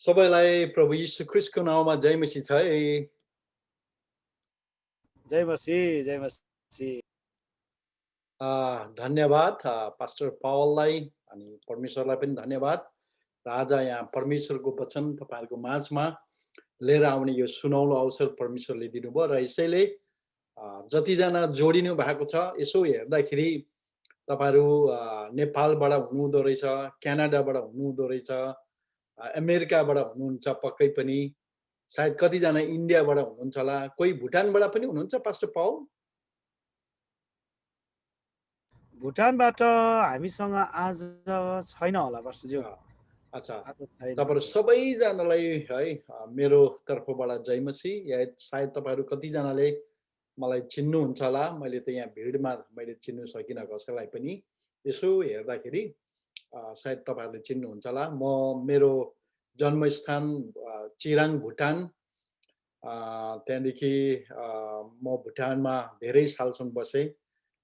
सबैलाई प्रभु यीशु ख्रीष्टको नाउँमा जय मसीह छ है। जय मसीह, जय मसीह। धन्यवाद पास्टर पावललाई अनि परमेश्वरलाई पनि धन्यवाद। र आज यहाँ परमेश्वरको वचन तपाईहरुको माझमा लिएर आउने यो सुनौलो अवसर परमेश्वरले दिनुभयो र यसैले जतिजना जोडिनु भएको छ यसो हेर्दाखेरि तपाईहरु नेपालबाट हुनुहुँदो रहेछ, क्यानाडाबाट हुनुहुँदो रहेछ, अमेरिकाबाट हुनुहुन्छ, पक्कै पनि सायद कतिजना इन्डियाबाट हुनुहुन्छ होला, कोही भुटानबाट पनि हुनुहुन्छ पास्टर पावल? भुटानबाट हामीसँग आज छैन होला पास्टरज्यू। अच्छा, तपाईहरु सबैजनालाई है मेरो तर्फबाट जय मसीह। सायद तपाईहरु कतिजनाले मलाई चिन्नुहुन्छ होला, मैले त यहाँ भिडमा मैले चिन्नु सकिनँ कसैलाई पनि। यसो हेर्दाखेरि सायद तपाईहरुले चिन्नुहुन्छ होला। म मेरो जन्मस्थान चिराङ भुटान, त्यहाँदेखि म भुटानमा धेरै सालसम्म बसेँ।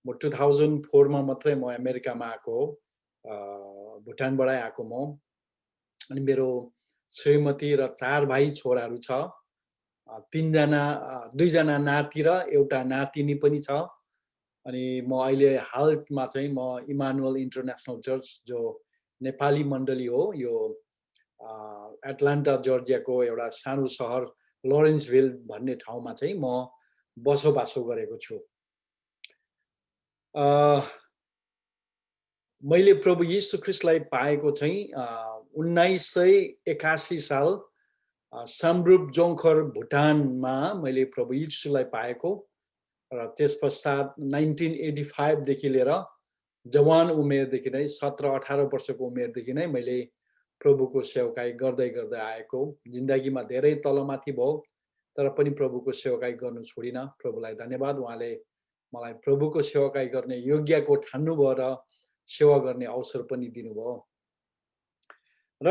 म 2004 मा मात्रै म अमेरिकामा आएको हो, भुटानबाटै आएको म। अनि मेरो श्रीमती र 4 भाइ छोराहरू छ, 2जना नाति र एउटा नातिनी पनि छ। अनि म अहिले हालमा चाहिँ म इमानुएल इन्टरनेसनल चर्च जो नेपाली मण्डली हो, यो एटलान्टा जर्जियाको एउटा सानो सहर लोरेन्सभिल भन्ने ठाउँमा चाहिँ म बसोबासो गरेको छु। मैले प्रभु यीशु ख्रीष्टलाई पाएको चाहिँ 1981 साल सामरूप जोङखर भुटानमा मैले प्रभु यीशुलाई पाएको र त्यसपश्चात 1985 देखि लिएर जवान उमेरदेखि नै 17-18 वर्षको उमेरदेखि नै मैले प्रभुको सेवकाई गर्दै गर्दै आएको। जिन्दगीमा धेरै तलमाथि भयो तर पनि प्रभुको सेवकाई गर्नु छोडिन। प्रभुलाई धन्यवाद, उहाँले मलाई प्रभुको सेवकाई गर्ने योग्यको ठान्नुभयो र सेवा गर्ने अवसर पनि दिनुभयो। र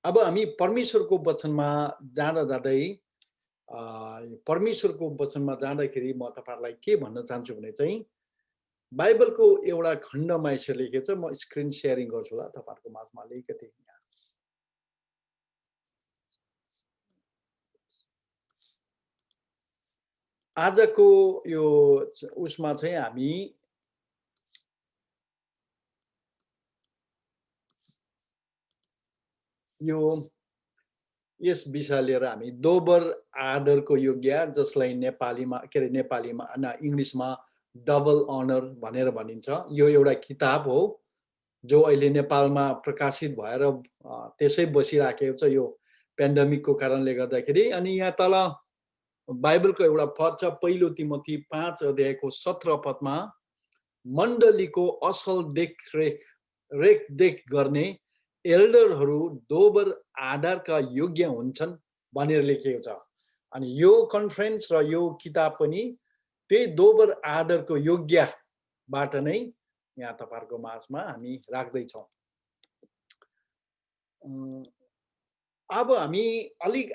अब हामी परमेश्वरको वचनमा जाँदा जाँदै परमेश्वरको वचनमा जाँदाखेरि म तपाईहरुलाई के भन्न चाहन्छु भने चाहिँ बाइबलको एउटा खण्डमा यसो लेखेको छ। म स्क्रिन शेयरिङ गर्छु होला तपाईहरुको माझमा अलिकति। आजको यो उसमा चाहिँ हामी यो यस विषय लिएर हामी दोबर आदरको योग्य, जसलाई नेपालीमा के अरे नेपालीमा इंग्लिशमा डबल अनर भनेर भनिन्छ। यो एउटा किताब हो जो अहिले नेपालमा प्रकाशित भएर त्यसै बसिराखेको छ यो पेन्डेमिकको कारणले गर्दाखेरि। अनि यहाँ तल बाइबलको एउटा पद छ, पहिलो तिमोथी 5 अध्यायको 17 पदमा मण्डलीको असल रेखदेख गर्ने एल्डरहरू दोबर आधारका योग्य हुन्छन् भनेर लेखिएको छ। अनि यो कन्फरेन्स र यो किताब पनि त्यही दोबर आदरको योग्यबाट नै यहाँ तपाईहरुको माझमा हामी राख्दैछौँ। अब हामी अलिक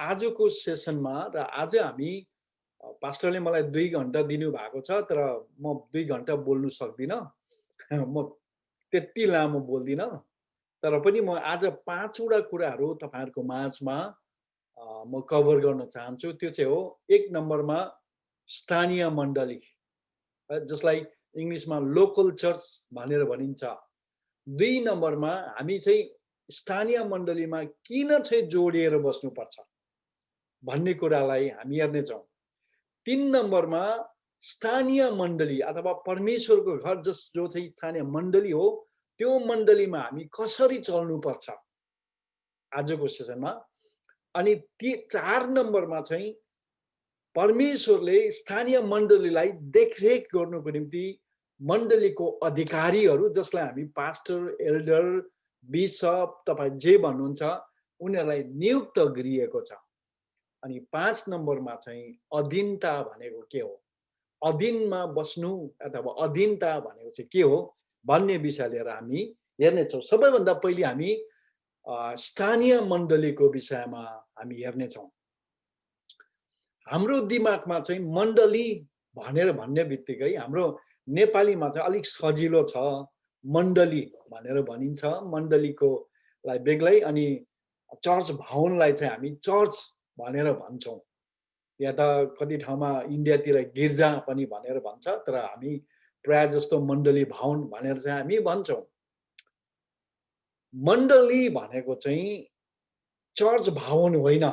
आजको सेसनमा र आज हामी पास्टरले मलाई 2 घण्टा दिनु भएको छ तर म 2 घण्टा बोल्नु सक्दिनँ। म त्यति लामो बोल्दिनँ तर पनि म आज 5 वटा कुराहरू तपाईहरुको माझमा म कभर गर्न चाहन्छु। त्यो चाहिँ हो, 1 नम्बरमा स्थानीय मण्डली, जसलाई इंग्लिशमा लोकल चर्च भनेर भनिन्छ। 2 नम्बरमा हामी चाहिँ स्थानीय मण्डलीमा किन चाहिँ जोडिएर बस्नुपर्छ भन्ने कुरालाई हामी हेर्नेछौँ। 3 नम्बरमा स्थानीय मण्डली अथवा परमेश्वरको घर जो चाहिँ स्थानीय मण्डली हो, त्यो मण्डलीमा हामी कसरी चल्नुपर्छ आजको सेसनमा। अनि 4 नम्बरमा चाहिँ परमेश्वरले स्थानीय मण्डलीलाई देखरेख गर्नुको निम्ति मण्डलीको अधिकारीहरू, जसलाई हामी पास्टर, एल्डर, बिशप तपाई जे भन्नुहुन्छ, उनीहरूलाई नियुक्त गरिएको छ। अनि 5 नम्बरमा चाहिँ अधीनता भनेको के हो, अधीनमा बस्नु अथवा अधीनता भनेको चाहिँ के हो भन्ने विषय लिएर हामी हेर्नेछौँ। सबैभन्दा पहिले हामी स्थानीय मण्डलीको विषयमा हामी हेर्नेछौँ। हाम्रो दिमागमा चाहिँ मण्डली भनेर भन्ने बित्तिकै हाम्रो नेपालीमा चाहिँ अलिक सजिलो छ, मण्डली भनेर भनिन्छ। मण्डलीको लाई बेग्लै अनि चर्च भवनलाई चाहिँ हामी चर्च भनेर भन्छौँ। या त कति ठाउँमा इन्डियातिर गिर्जा पनि भनेर भन्छ, तर हामी प्राय जस्तो मण्डली भवन भनेर चाहिँ हामी भन्छौँ। मण्डली भनेको चाहिँ चर्च भवन होइन,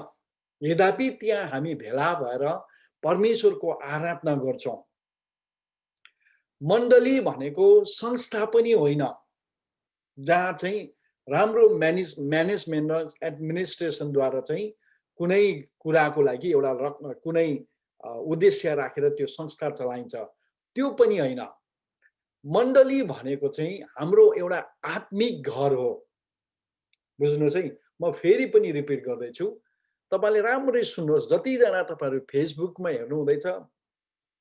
यद्यपि त्यहाँ हामी भेला भएर परमेश्वरको आराधना गर्छौँ। मण्डली भनेको संस्था पनि होइन, जहाँ चाहिँ राम्रो म्यानेजमेन्ट र एडमिनिस्ट्रेसनद्वारा चाहिँ कुनै कुराको लागि एउटा कुनै उद्देश्य राखेर त्यो संस्था चलाइन्छ, त्यो पनि होइन। मण्डली भनेको चाहिँ हाम्रो एउटा आत्मिक घर हो। बुझ्नुहोस् है, म फेरि पनि रिपिट गर्दैछु, तपाईँले राम्ररी सुन्नुहोस्। जतिजना तपाईँहरू फेसबुकमा हेर्नुहुँदैछ,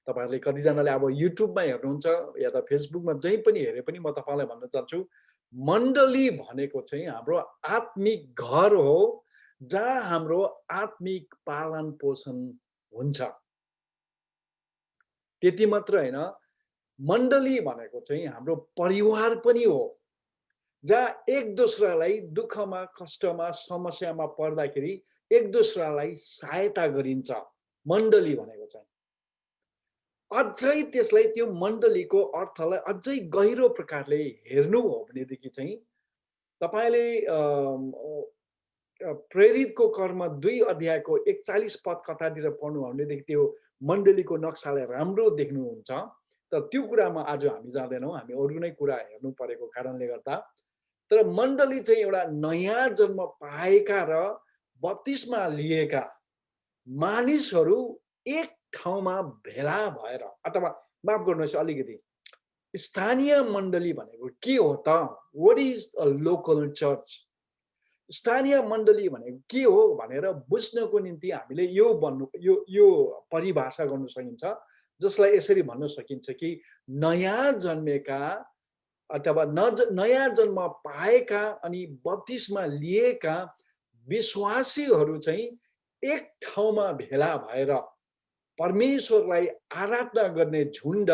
तपाईँहरूले कतिजनाले अब युट्युबमा हेर्नुहुन्छ या त फेसबुकमा जहीँ पनि हेरे पनि म तपाईँलाई भन्न चाहन्छु, मण्डली भनेको चाहिँ हाम्रो आत्मिक घर हो, जहाँ हाम्रो आत्मिक पालन पोषण हुन्छ। त्यति मात्र होइन, मण्डली भनेको चाहिँ हाम्रो परिवार पनि हो, जहाँ एक दोस्रालाई दुःखमा, कष्टमा, समस्यामा पर्दाखेरि एक दोस्रालाई सहायता गरिन्छ। मण्डली भनेको चाहिँ अझै त्यसलाई त्यो मण्डलीको अर्थलाई अझै गहिरो प्रकारले हेर्नु हो भनेदेखि चाहिँ तपाईँले प्रेरितको कर्म 2 अध्यायको 41 पद कथातिर पढ्नु हो भनेदेखि त्यो मण्डलीको नक्सालाई राम्रो देख्नुहुन्छ। तर त्यो कुरामा आज हामी जाँदैनौँ, हामी अरू नै कुरा हेर्नु परेको कारणले गर्दा। तर मण्डली चाहिँ एउटा नयाँ जन्म पाएका र बत्तिसमा लिएका मानिसहरू एक ठाउँमा भेला भएर, अथवा माफ गर्नुहोस् अलिकति, स्थानीय मण्डली भनेको के हो त? What is a local church? स्थानीय मण्डली भनेको के हो भनेर बुझ्नको निम्ति हामीले यो परिभाषा गर्न सकिन्छ, जसलाई यसरी भन्न सकिन्छ कि नयाँ जन्मेका अथवा नयाँ जन्म पाएका अनि बत्तिसमा लिएका विश्वासीहरू चाहिँ एक ठाउँमा भेला भएर परमेश्वरलाई आराधना गर्ने झुण्ड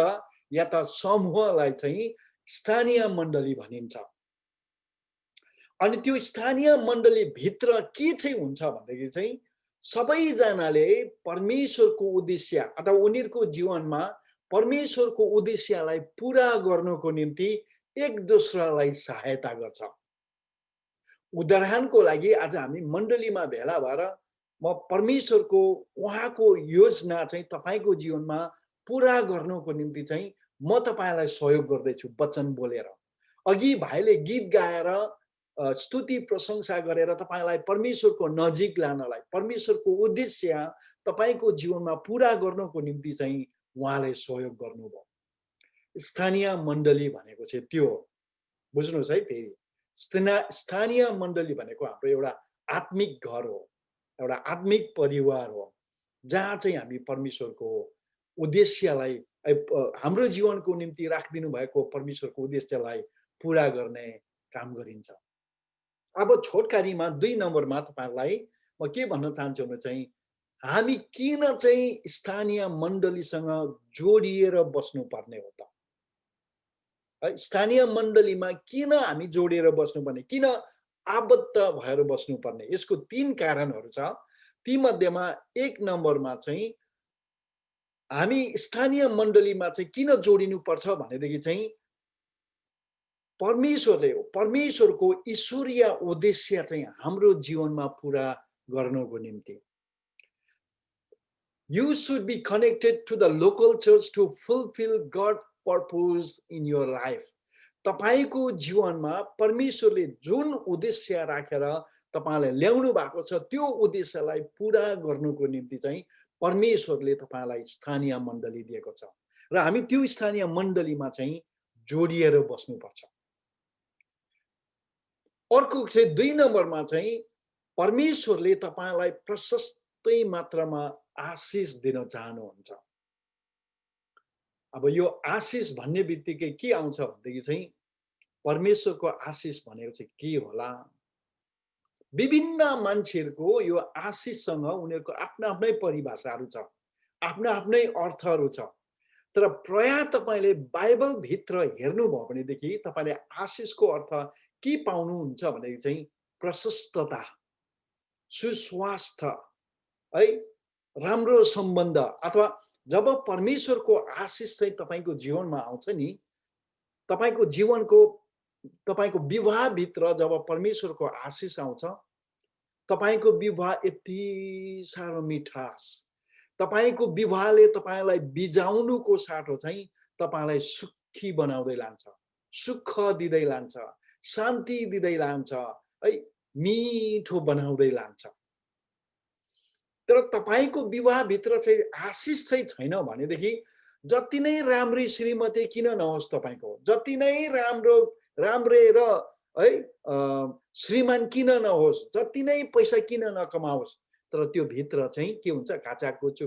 या त समूहलाई चाहिँ स्थानीय मण्डली भनिन्छ। अनि त्यो स्थानीय मण्डली भित्र के चाहिँ हुन्छ भन्दाखेरि चाहिँ सबैजनाले परमेश्वरको उद्देश्य अथवा उनीहरूको जीवनमा परमेश्वरको उद्देश्यलाई पुरा गर्नको निम्ति एक दोस्रालाई सहायता गर्छ। उदाहरणको लागि आज हामी मण्डलीमा भेला भएर म परमेश्वरको उहाँको योजना चाहिँ तपाईको जीवनमा पुरा गर्नको निम्ति चाहिँ म तपाईलाई सहयोग गर्दैछु वचन बोलेर। अघि भाइले गीत गाएर स्तुति प्रशंसा गरेर तपाईलाई परमेश्वरको नजिक लानलाई, परमेश्वरको उद्देश्य तपाईको जीवनमा पुरा गर्नको निम्ति चाहिँ उहाँले सहयोग गर्नुभयो। स्थानीय मण्डली भनेको चाहिँ त्यो हो। बुझ्नुहोस् है, फेरि स्थानीय मण्डली भनेको हाम्रो एउटा आत्मिक घर हो, एउटा आत्मिक परिवार हो, जहाँ चाहिँ हामी परमेश्वरको उद्देश्यलाई हाम्रो जीवनको निम्ति राखिदिनु भएको परमेश्वरको उद्देश्यलाई पुरा गर्ने काम गरिन्छ। अब छोटकारीमा 2 नम्बरमा तपाईहरुलाई म के भन्न चाहन्छु भने चाहिँ हामी किन चाहिँ स्थानीय मण्डलीसँग जोडिएर बस्नु पर्ने हो त? स्थानीय मण्डलीमा किन हामी जोडिएर बस्नुपर्ने, किन आबद्ध भएर बस्नुपर्ने? यसको 3 कारणहरू छ। ती मध्येमा 1 नम्बरमा चाहिँ हामी स्थानीय मण्डलीमा चाहिँ किन जोडिनु पर्छ भनेदेखि चाहिँ परमेश्वरको ईश्वरीय उद्देश्य चाहिँ हाम्रो जीवनमा पुरा गर्नको निम्ति। You should be connected to the local church to fulfill God's purpose in your life. तपाईको जीवनमा परमेश्वरले जुन उद्देश्य राखेर तपाईलाई ल्याउनु भएको छ त्यो उद्देश्यलाई पुरा गर्नको निम्ति चाहिँ परमेश्वरले तपाईलाई स्थानीय मण्डली दिएको छ र हामी त्यो स्थानीय मण्डलीमा चाहिँ जोडिएर बस्नुपर्छ। अर्को चाहिँ 2 नम्बरमा चाहिँ परमेश्वरले तपाईलाई प्रशस्तै मात्रामा आशिष दिन चाहनुहुन्छ। अब यो आशिष भन्ने बित्तिकै के आउँछ भन्दाखेरि चाहिँ परमेश्वरको आशिष भनेको चाहिँ के होला? विभिन्न मान्छेहरूको यो आशिषसँग उनीहरूको आफ्नो आफ्नै परिभाषाहरू छ, आफ्नो आफ्नै अर्थहरू छ। तर प्राय तपाईले बाइबल भित्र हेर्नुभयो भनेदेखि तपाईले आशिषको अर्थ के पाउनुहुन्छ भनेदेखि चाहिँ प्रशस्तता, सुस्वास्थ्य, है राम्रो सम्बन्ध, अथवा जब परमेश्वरको आशिष चाहिँ तपाईको जीवनमा आउँछ नि, तपाईको जीवनको तपाईको विवाहभित्र जब परमेश्वरको आशिष आउँछ, तपाईको विवाह यति साह्रो मिठास, तपाईको विवाहले तपाईलाई बिजाउनुको साटो चाहिँ तपाईलाई सुखी बनाउँदै लान्छ, सुख दिँदै लान्छ, शान्ति दिँदै लान्छ, है मिठो बनाउँदै लान्छ। तर तपाईको विवाहभित्र चाहिँ आशिष चाहिँ छैन भनेदेखि जति नै राम्री श्रीमती किन नहोस् तपाईको, जति नै राम्रे र है श्रीमान किन नहोस्, जति नै पैसा किन नकमाओस्, तर त्यो भित्र चाहिँ के हुन्छ, घाचाघुचु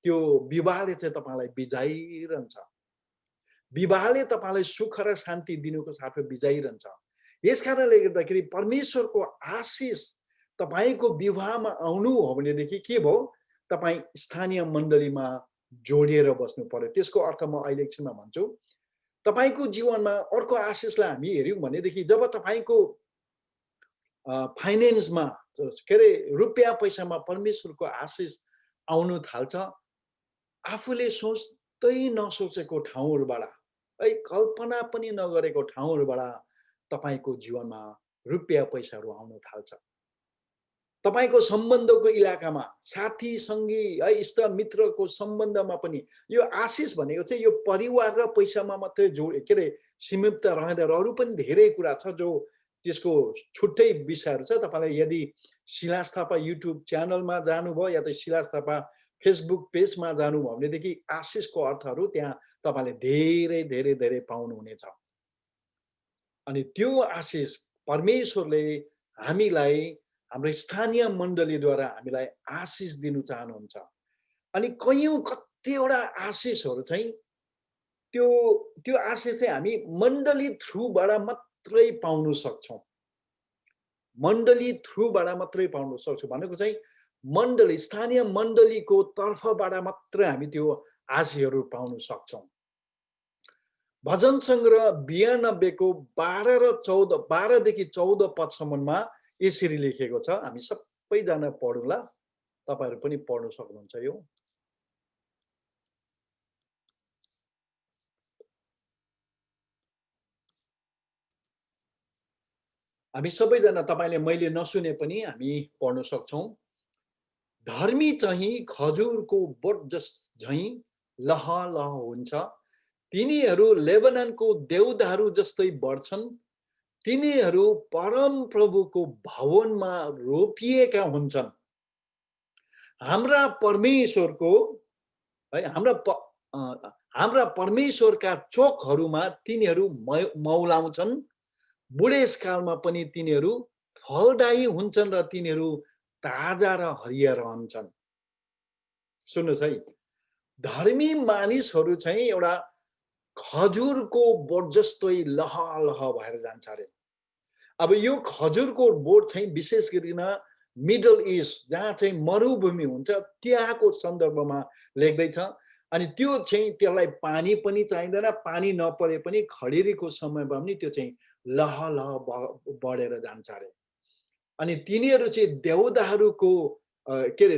त्यो विवाहले चाहिँ तपाईलाई बिजाइरहन्छ, विवाहले तपाईलाई सुख र शान्ति दिनुको साथै बिजाइरहन्छ। यसकारणले गर्दाखेरि परमेश्वरको आशिष तपाईको विवाहमा आउनु हो भनेदेखि के भयो, तपाई स्थानीय मण्डलीमा जोडिएर बस्नु पर्यो। त्यसको अर्थ म अहिले एकछिनमा भन्छु। तपाईको जीवनमा अर्को आशिषलाई हामी हेर्यौं भनेदेखि जब तपाईको फाइनेन्समा के अरे रुपियाँ पैसामा परमेश्वरको आशिष आउनु थाल्छ, आफूले सोच्दै नसोचेको ठाउँहरुबाट, है कल्पना पनि नगरेको ठाउँहरुबाट तपाईको जीवनमा रुपियाँ पैसाहरु आउन थाल्छ। तपाईको सम्बन्धको इलाकामा साथी संगी है इष्ट मित्रको सम्बन्धमा पनि यो आशिष भनेको चाहिँ यो परिवार र पैसामा मात्रै के अरे सीमित रहँदैन, अरु पनि धेरै कुरा छ जो त्यसको छुट्टै विषयहरु छ। तपाईलाई यदि सिलास थापा युट्युब च्यानलमा जानुभयो या त सिलास थापा फेसबुक पेजमा जानुभयो भनेदेखि आशिषको अर्थहरु त्यहाँ तपाईले धेरै धेरै धेरै पाउनुहुनेछ। अनि त्यो आशिष परमेश्वरले हामीलाई हाम्रो स्थानीय मण्डलीद्वारा हामीलाई आशिष दिनु चाहनुहुन्छ। अनि कयौं कतिवटा आशिषहरु चाहिँ त्यो आशिष चाहिँ हामी मण्डली थ्रुबाट मात्रै पाउन सक्छौं, मण्डली थ्रुबाट मात्रै पाउन सक्छौं भनेको चाहिँ मण्डली स्थानीय मण्डलीको तर्फबाट मात्रै हामी त्यो आशिषहरु पाउन सक्छौं। भजन संग्रह 92 को 12 र 14 12 देखि 14 पदसम्ममा यसरी लेखेको छ। हामी सबैजना पढौँला, तपाईहरु पनि पढ्न सक्नुहुन्छ। यो हामी सबैजना, तपाईले मैले नसुने पनि हामी पढ्न सक्छौं। धर्मी चाहिँ खजुरको बोट झैं लहलह हुन्छ, तिनीहरू लेबननको देवदारू जस्तै बढ्छन्, तिनीहरू परम प्रभुको भवनमा रोपिएका हुन्छन्। हाम्रा परमेश्वरको है हाम्रा परमेश्वरका चोकहरुमा तिनीहरू मौलाउँछन्, बुढेसकालमा पनि तिनीहरू फलदायी हुन्छन् र तिनीहरू ताजा र हरिया रहन्छन्। सुन्नुस् है, धर्मी मानिसहरू चाहिँ एउटा खजुरको बोट जस्तै लहलह भएर जान्छ अरे। अब यो खजुरको बोट चाहिँ विशेष गरिन मिडल इस्ट जहाँ चाहिँ मरुभूमि हुन्छ त्यहाँको सन्दर्भमा लेख्दैछ। अनि त्यो चाहिँ त्यसलाई पानी पनि चाहिँदैन, पानी नपरे पनि खडेरीको समयमा पनि त्यो चाहिँ लहलह बढेर जान्छ अरे। अनि तिनीहरू चाहिँ देवदारूको के अरे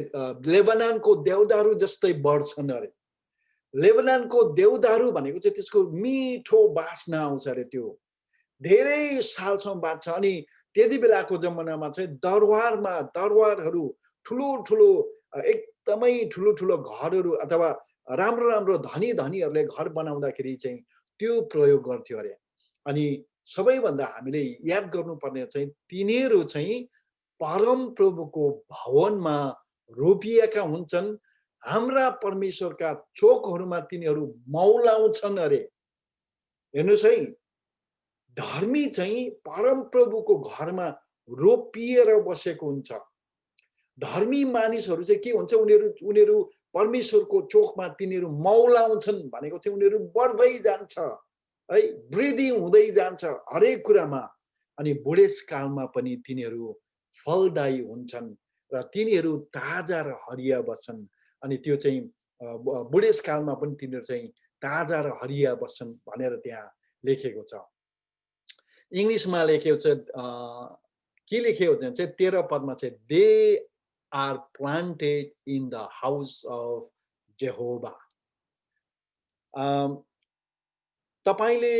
लेबनानको देवदारू जस्तै बढ्छन् अरे। लेबनानको देवदारू भनेको चाहिँ त्यसको मिठो बास्ना आउँछ अरे, त्यो धेरै सालसम्म बाँच्छ। अनि त्यति बेलाको जमानामा चाहिँ दरबारहरू ठुलो एकदमै ठुलो घरहरू अथवा राम्रो धनीहरूले घर बनाउँदाखेरि चाहिँ त्यो प्रयोग गर्थ्यो अरे। अनि सबैभन्दा हामीले याद गर्नुपर्ने चाहिँ तिनीहरू चाहिँ परम प्रभुको भवनमा रोपिएका हुन्छन्, हाम्रा परमेश्वरका चोकहरुमा तिनीहरू मौलाउँछन् अरे। हेर्नुस् है, धर्मी चाहिँ परम प्रभुको घरमा रोपिएर बसेको हुन्छ। धर्मी मानिसहरू चाहिँ के हुन्छ, उनीहरू परमेश्वरको चोकमा तिनीहरू मौलाउँछन् भनेको चाहिँ उनीहरू बढ्दै जान्छ है, वृद्धि हुँदै जान्छ हरेक कुरामा। अनि बुढेसकालमा पनि तिनीहरू फलदायी हुन्छन् र तिनीहरू ताजा र हरिया बस्छन्। अनि त्यो चाहिँ बुढेसकालमा पनि तिनीहरू चाहिँ ताजा र हरिया बस्छन् भनेर त्यहाँ लेखेको छ। इंग्लिशमा लेखेको छ के लेखेको हुन्छ चाहिँ 13 पदमा चाहिँ they are planted in the house of Jehovah. तपाईले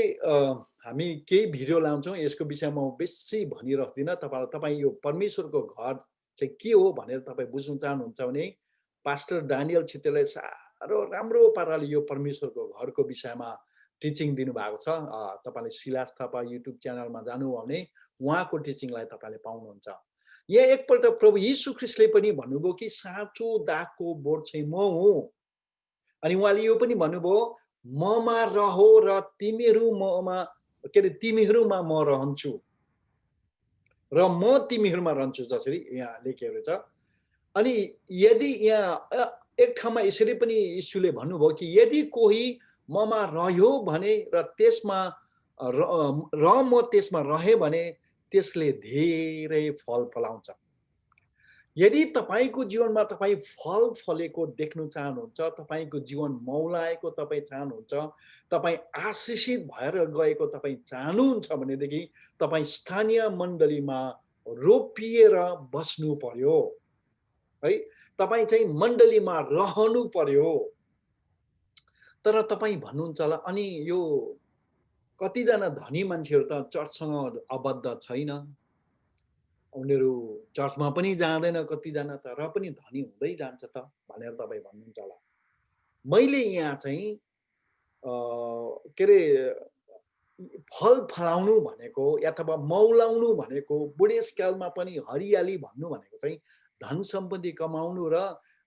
हामी केही भिडियो लाउँछौँ, यसको विषयमा म बेसी भनिराख्दिनँ। तपाईँ यो परमेश्वरको घर चाहिँ के हो भनेर तपाईँ बुझ्नु चाहनुहुन्छ भने पास्टर डानियल छितेलले साह्रो राम्रो पाराले यो परमेश्वरको घरको विषयमा टिचिङ दिनुभएको छ। तपाईँले सिलास थापा युट्युब च्यानलमा जानुभयो भने उहाँको टिचिङलाई तपाईँले पाउनुहुन्छ। यहाँ एकपल्ट प्रभु यीशु ख्रीष्टले पनि भन्नुभयो कि साँचो दागको बोट चाहिँ म हुँ। अनि उहाँले यो पनि भन्नुभयो ममा रहो र तिमीहरू ममा के अरे तिमीहरूमा म रहन्छु र म तिमीहरूमा रहन्छु, जसरी यहाँ लेखेको छ। अनि यदि यहाँ एक ठाउँमा यसरी पनि यीशुले भन्नुभयो कि यदि कोही ममा रह्यो भने र त्यसमा र म त्यसमा रहे भने त्यसले धेरै फल फलाउँछ। यदि तपाईको जीवनमा तपाईँ फल फलेको देख्नु चाहनुहुन्छ, तपाईको जीवन मौलाएको तपाईँ चाहनुहुन्छ, तपाईँ आशिषित भएर गएको तपाईँ चाहनुहुन्छ भनेदेखि तपाईँ स्थानीय मण्डलीमा रोपिएर बस्नु पर्यो है। तपाईँ चाहिँ मण्डलीमा रहनु पर्यो। तर तपाईँ भन्नुहुन्छ होला अनि यो कतिजना धनी मान्छेहरू त चर्चसँग आबद्ध छैन, उनीहरू चर्चमा पनि जाँदैन कतिजना, तर पनि धनी हुँदै जान्छ त भनेर तपाईँ भन्नुहुन्छ होला। मैले यहाँ चाहिँ के अरे फल फलाउनु भनेको अथवा मौलाउनु भनेको बुढेसकालमा पनि हरियाली भन्नु भनेको चाहिँ धन सम्पत्ति कमाउनु र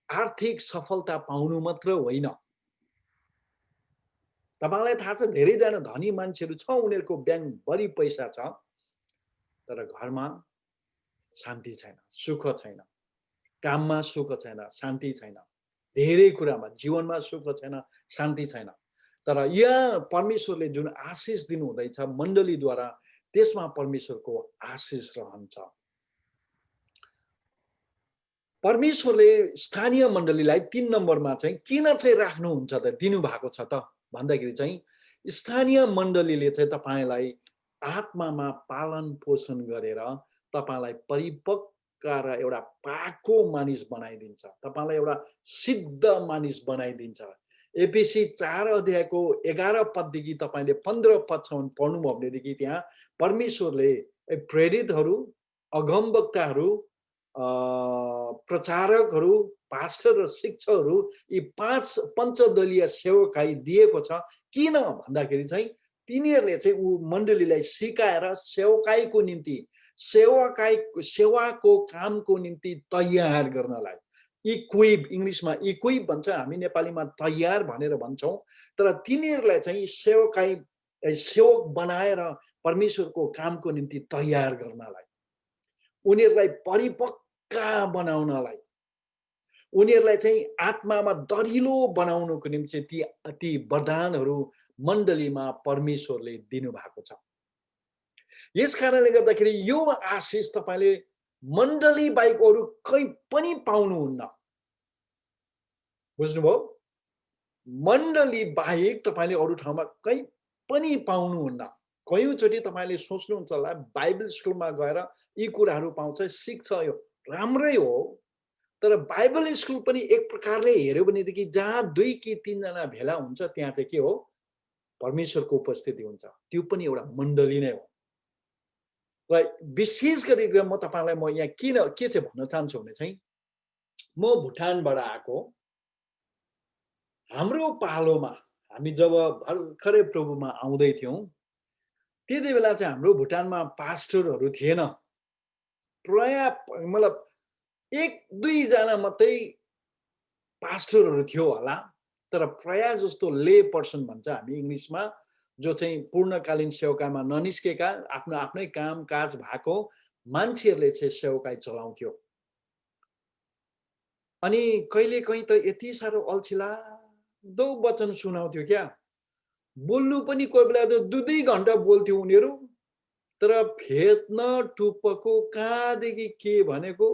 आर्थिक सफलता पाउनु मात्र होइन। तपाईलाई थाहा छ धेरैजना धनी मान्छेहरू छ, उनीहरूको ब्याङ्कभरि पैसा छ, तर घरमा शान्ति छैन, सुख छैन, काममा सुख छैन, शान्ति छैन, धेरै कुरामा जीवनमा सुख छैन, शान्ति छैन। तर यहाँ परमेश्वरले जुन आशिष दिनु हुँदैछ मण्डलीद्वारा, त्यसमा परमेश्वरको आशिष रहन्छ। परमेश्वरले स्थानीय मण्डलीलाई 3 नम्बरमा चाहिँ किन चाहिँ राख्नुहुन्छ त, दिनु भएको छ त भन्दाखेरि चाहिँ स्थानीय मण्डलीले चाहिँ तपाईलाई आत्मामा पालन पोषण गरेर तपाईलाई परिपक्व र एउटा पाको मानिस बनाइदिन्छ, तपाईलाई एउटा सिद्ध मानिस बनाइदिन्छ। एफएसी 4 अध्यायको 11 पददेखि तपाईले 15 पदसम्म पढ्नुभयो भनेदेखि त्यहाँ परमेश्वरले प्रेरितहरू, अगमवक्ताहरू, प्रचारकहरू, पास्टर र शिक्षकहरू यी 5 पञ्चदलीय सेवकाई दिएको छ। किन भन्दाखेरि चाहिँ तिनीहरूले चाहिँ मण्डलीलाई सिकाएर सेवकाईको निम्ति, सेवाको कामको निम्ति तयार गर्नलाई, इक्विप, इङ्ग्लिसमा इक्विप भन्छ, हामी नेपालीमा तयार भनेर भन्छौँ। तर तिनीहरूलाई चाहिँ सेवक बनाएर परमेश्वरको कामको निम्ति तयार गर्नलाई, उनीहरूलाई परिपक्व बनाउनलाई, उनीहरूलाई चाहिँ आत्मामा दरिलो बनाउनुको निम्ति ती वरदानहरू मण्डलीमा परमेश्वरले दिनुभएको छ। यस कारणले गर्दाखेरि यो आशिष तपाईले मण्डली बाहेक अरू कहीँ पनि पाउनुहुन्न। बुझ्नुभयो? मण्डली बाहेक तपाईले अरू ठाउँमा कहीँ पनि पाउनुहुन्न। कयौँचोटि तपाईले सोच्नुहुन्छ होला बाइबल स्कुलमा गएर यी कुराहरू पाउँछ, सिक्छ, यो राम्रै हो, तर बाइबल स्कुल पनि एक प्रकारले हेर्यो भनेदेखि जहाँ 2 कि 3 जना भेला हुन्छ त्यहाँ चाहिँ के हो, परमेश्वरको उपस्थिति हुन्छ। त्यो पनि एउटा मण्डली नै हो। र विशेष गरी म तपाईलाई म यहाँ किन के चाहिँ भन्न चाहन्छु भने चाहिँ म भुटानबाट आएको, हाम्रो पालोमा हामी जब भर्खरै प्रभुमा आउँदै थियौं त्यति बेला चाहिँ हाम्रो भुटानमा पास्टरहरू थिएन। प्राय मतलब 1-2 जना मात्रै पास्टरहरू थियो होला, तर प्राय जस्तो ले पर्सन भन्छ हामी इङ्ग्लिसमा, जो चाहिँ पूर्णकालीन सेवकाईमा ननिस्केका, आफ्नो आफ्नै काम काज भएको मान्छेहरूले चाहिँ सेवकाई चलाउँथ्यो। अनि कहिले कहीँ त यति साह्रो अल्छिलादो वचन सुनाउँथ्यो क्या, बोल्नु पनि कोही बेला त 2-2 घण्टा बोल्थ्यो उनीहरू, तर फेद्न टुप्पको कहाँदेखि के भनेको,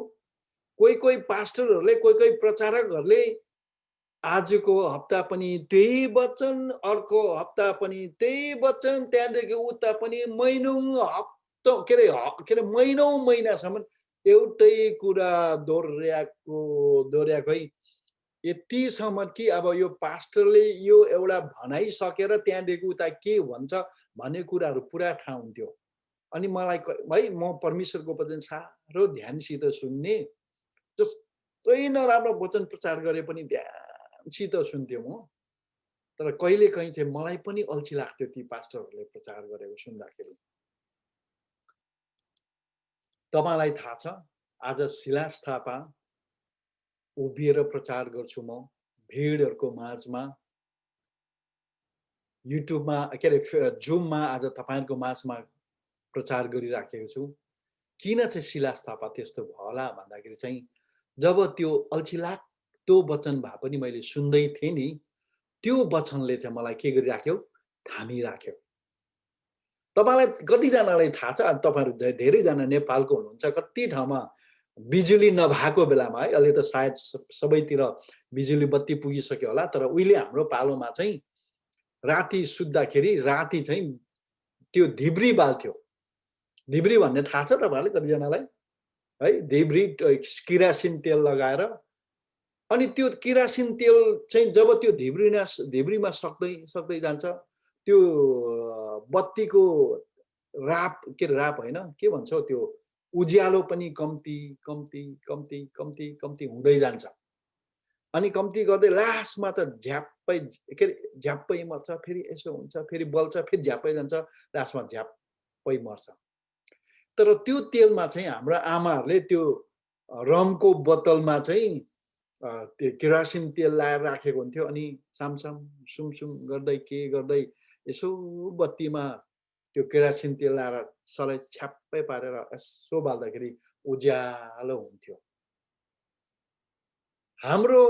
कोही पास्टरहरूले, कोही प्रचारकहरूले आजको हप्ता पनि त्यही वचन, अर्को हप्ता पनि त्यही वचन, त्यहाँदेखि उता पनि महिनौं के अरे महिनौँ महिनासम्म एउटै कुरा दोहोऱ्याएको है, यतिसम्म कि अब यो पास्टरले यो एउटा भनाइसकेर त्यहाँदेखि उता के भन्छ भन्ने कुराहरू पुरा थाहा हुन्थ्यो। अनि मलाई है म परमेश्वरको वचन साह्रो ध्यानसित सुन्ने, जस्तै नराम्रो वचन प्रचार गरे पनि ध्यानसित सुन्थ्यो म। तर कहिलेकाहीँ चाहिँ मलाई पनि अल्छी लाग्थ्यो ती पास्टरहरूले प्रचार गरेको सुन्दाखेरि। तपाईँलाई थाहा छ, आज सिलास थापा उभिएर प्रचार गर्छु म भिडहरूको माझमा, युट्युबमा के अरे जुममा आज तपाईँहरूको माझमा प्रचार गरिराखेको छु। किन चाहिँ सिलास थापा त्यस्तो भयो होला भन्दाखेरि चाहिँ जब त्यो अल्छीलाग्दो वचन भए पनि मैले सुन्दै थिएँ नि, त्यो वचनले चाहिँ मलाई के गरिराख्यो, थामिराख्यो। तपाईँलाई कतिजनालाई थाहा छ, तपाईँहरू धेरैजना नेपालको हुनुहुन्छ, कति ठाउँमा बिजुली नभएको बेलामा है, अहिले त सायद सबैतिर बिजुली बत्ती पुगिसक्यो होला, तर उहिले हाम्रो पालोमा चाहिँ राति सुत्दाखेरि राति चाहिँ त्यो धिब्री बाल्थ्यो। धिब्री भन्ने थाहा छ तपाईँहरूले कतिजनालाई है? धिब्री किरासिन तेल लगाएर, अनि त्यो किरासिन तेल चाहिँ जब त्यो धिब्रीमा सक्दै जान्छ, त्यो बत्तीको राप के राप होइन के भन्छ त्यो उज्यालो पनि कम्ती कम्ती कम्ती कम्ती कम्ती हुँदै जान्छ। अनि कम्ती गर्दै लास्टमा त झ्याप्पै के अरे झ्याप्पै मर्छ, फेरि यसो हुन्छ, फेरि बल्छ, फेरि झ्याप्पै जान्छ, लास्टमा झ्याप्पै मर्छ। तर त्यो तेलमा चाहिँ हाम्रो आमाहरूले त्यो रमको बोतलमा चाहिँ त्यो केरासिन तेल लाएर राखेको हुन्थ्यो। अनि सामसाम सुमसुम गर्दै के गर्दै यसो बत्तीमा त्यो केरासिन तेल लाएर सलाई छ्याप्पै पारेर यसो बाल्दाखेरि उज्यालो हुन्थ्यो। हाम्रो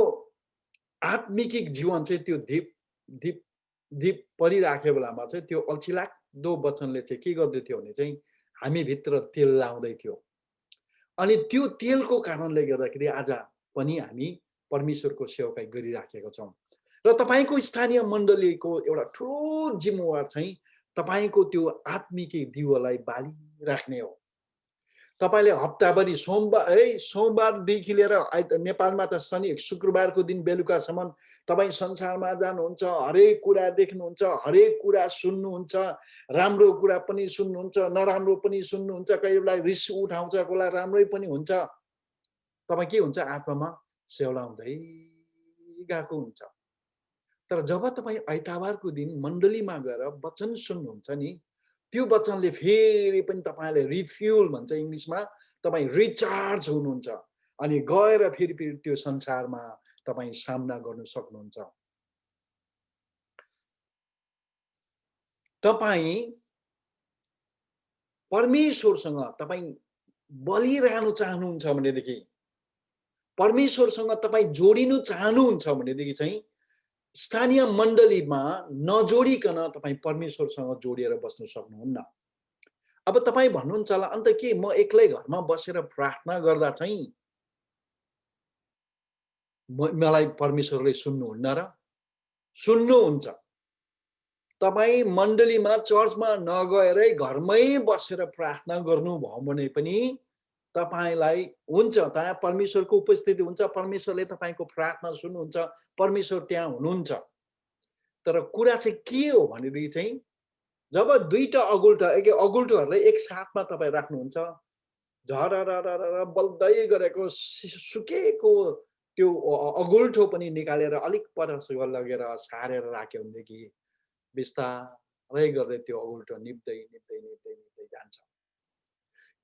आत्मिक जीवन चाहिँ त्यो धिप परिराखेको बेलामा चाहिँ त्यो अल्छीलाग्दो वचनले चाहिँ के गर्दै थियो भने चाहिँ हामी भित्र तेल लाउँदै थियो। अनि त्यो तेलको कारणले गर्दाखेरि आज पनि हामी परमेश्वरको सेवकाई गरिराखेका छौँ। र तपाईँको स्थानीय मण्डलीको एउटा ठुलो जिम्मेवार चाहिँ तपाईँको त्यो आत्मिक दियोलाई बालिराख्ने हो। तपाईँले हप्ताभरि सोमबारदेखि लिएर नेपालमा त शुक्रबारको दिन बेलुकासम्म तपाईँ संसारमा जानुहुन्छ, हरेक कुरा देख्नुहुन्छ, हरेक कुरा सुन्नुहुन्छ, राम्रो कुरा पनि सुन्नुहुन्छ, नराम्रो पनि सुन्नुहुन्छ, कहिलेलाई रिस उठाउँछ, कसलाई राम्रै पनि हुन्छ। तपाईँ के हुन्छ, आत्मामा सेलाउँदै गएको हुन्छ। तर जब तपाईँ आइतबारको दिन मण्डलीमा गएर वचन सुन्नुहुन्छ नि, त्यो वचनले फेरि पनि तपाईँले रिफ्युल भन्छ इङ्ग्लिसमा, तपाईँ रिचार्ज हुनुहुन्छ। अनि गएर फेरि त्यो संसारमा तपाईँ सामना गर्न सक्नुहुन्छ। तपाईँ परमेश्वरसँग तपाईँ बलिरहनु चाहनुहुन्छ भनेदेखि, परमेश्वरसँग तपाईँ जोडिनु चाहनुहुन्छ भनेदेखि चाहिँ स्थानीय मण्डलीमा नजोडिकन तपाईँ परमेश्वरसँग जोडिएर बस्न सक्नुहुन्न। अब तपाईँ भन्नुहुन्छ होला, अन्त के म एक्लै घरमा बसेर प्रार्थना गर्दा चाहिँ मलाई परमेश्वरले सुन्नुहुन्न र? सुन्नुहुन्छ। तपाईँ मण्डलीमा चर्चमा नगएरै घरमै बसेर प्रार्थना गर्नुभयो भने पनि तपाईलाई हुन्छ, त्यहाँ परमेश्वरको उपस्थिति हुन्छ, परमेश्वरले तपाईँको प्रार्थना सुन्नुहुन्छ, परमेश्वर त्यहाँ हुनुहुन्छ। तर कुरा चाहिँ के हो भनेदेखि चाहिँ जब दुईटा अगुल्टोहरूलाई एक साथमा तपाईँ राख्नुहुन्छ, झरररर बल्दै गरेको सुकेको त्यो अगुल्ठो पनि निकालेर अलिक पर लगेर सारेर राख्यो भनेदेखि बिस्तारै गर्दै त्यो अगुल्ठो निप्दै निप्दै निप्दै निप्दै जान्छ।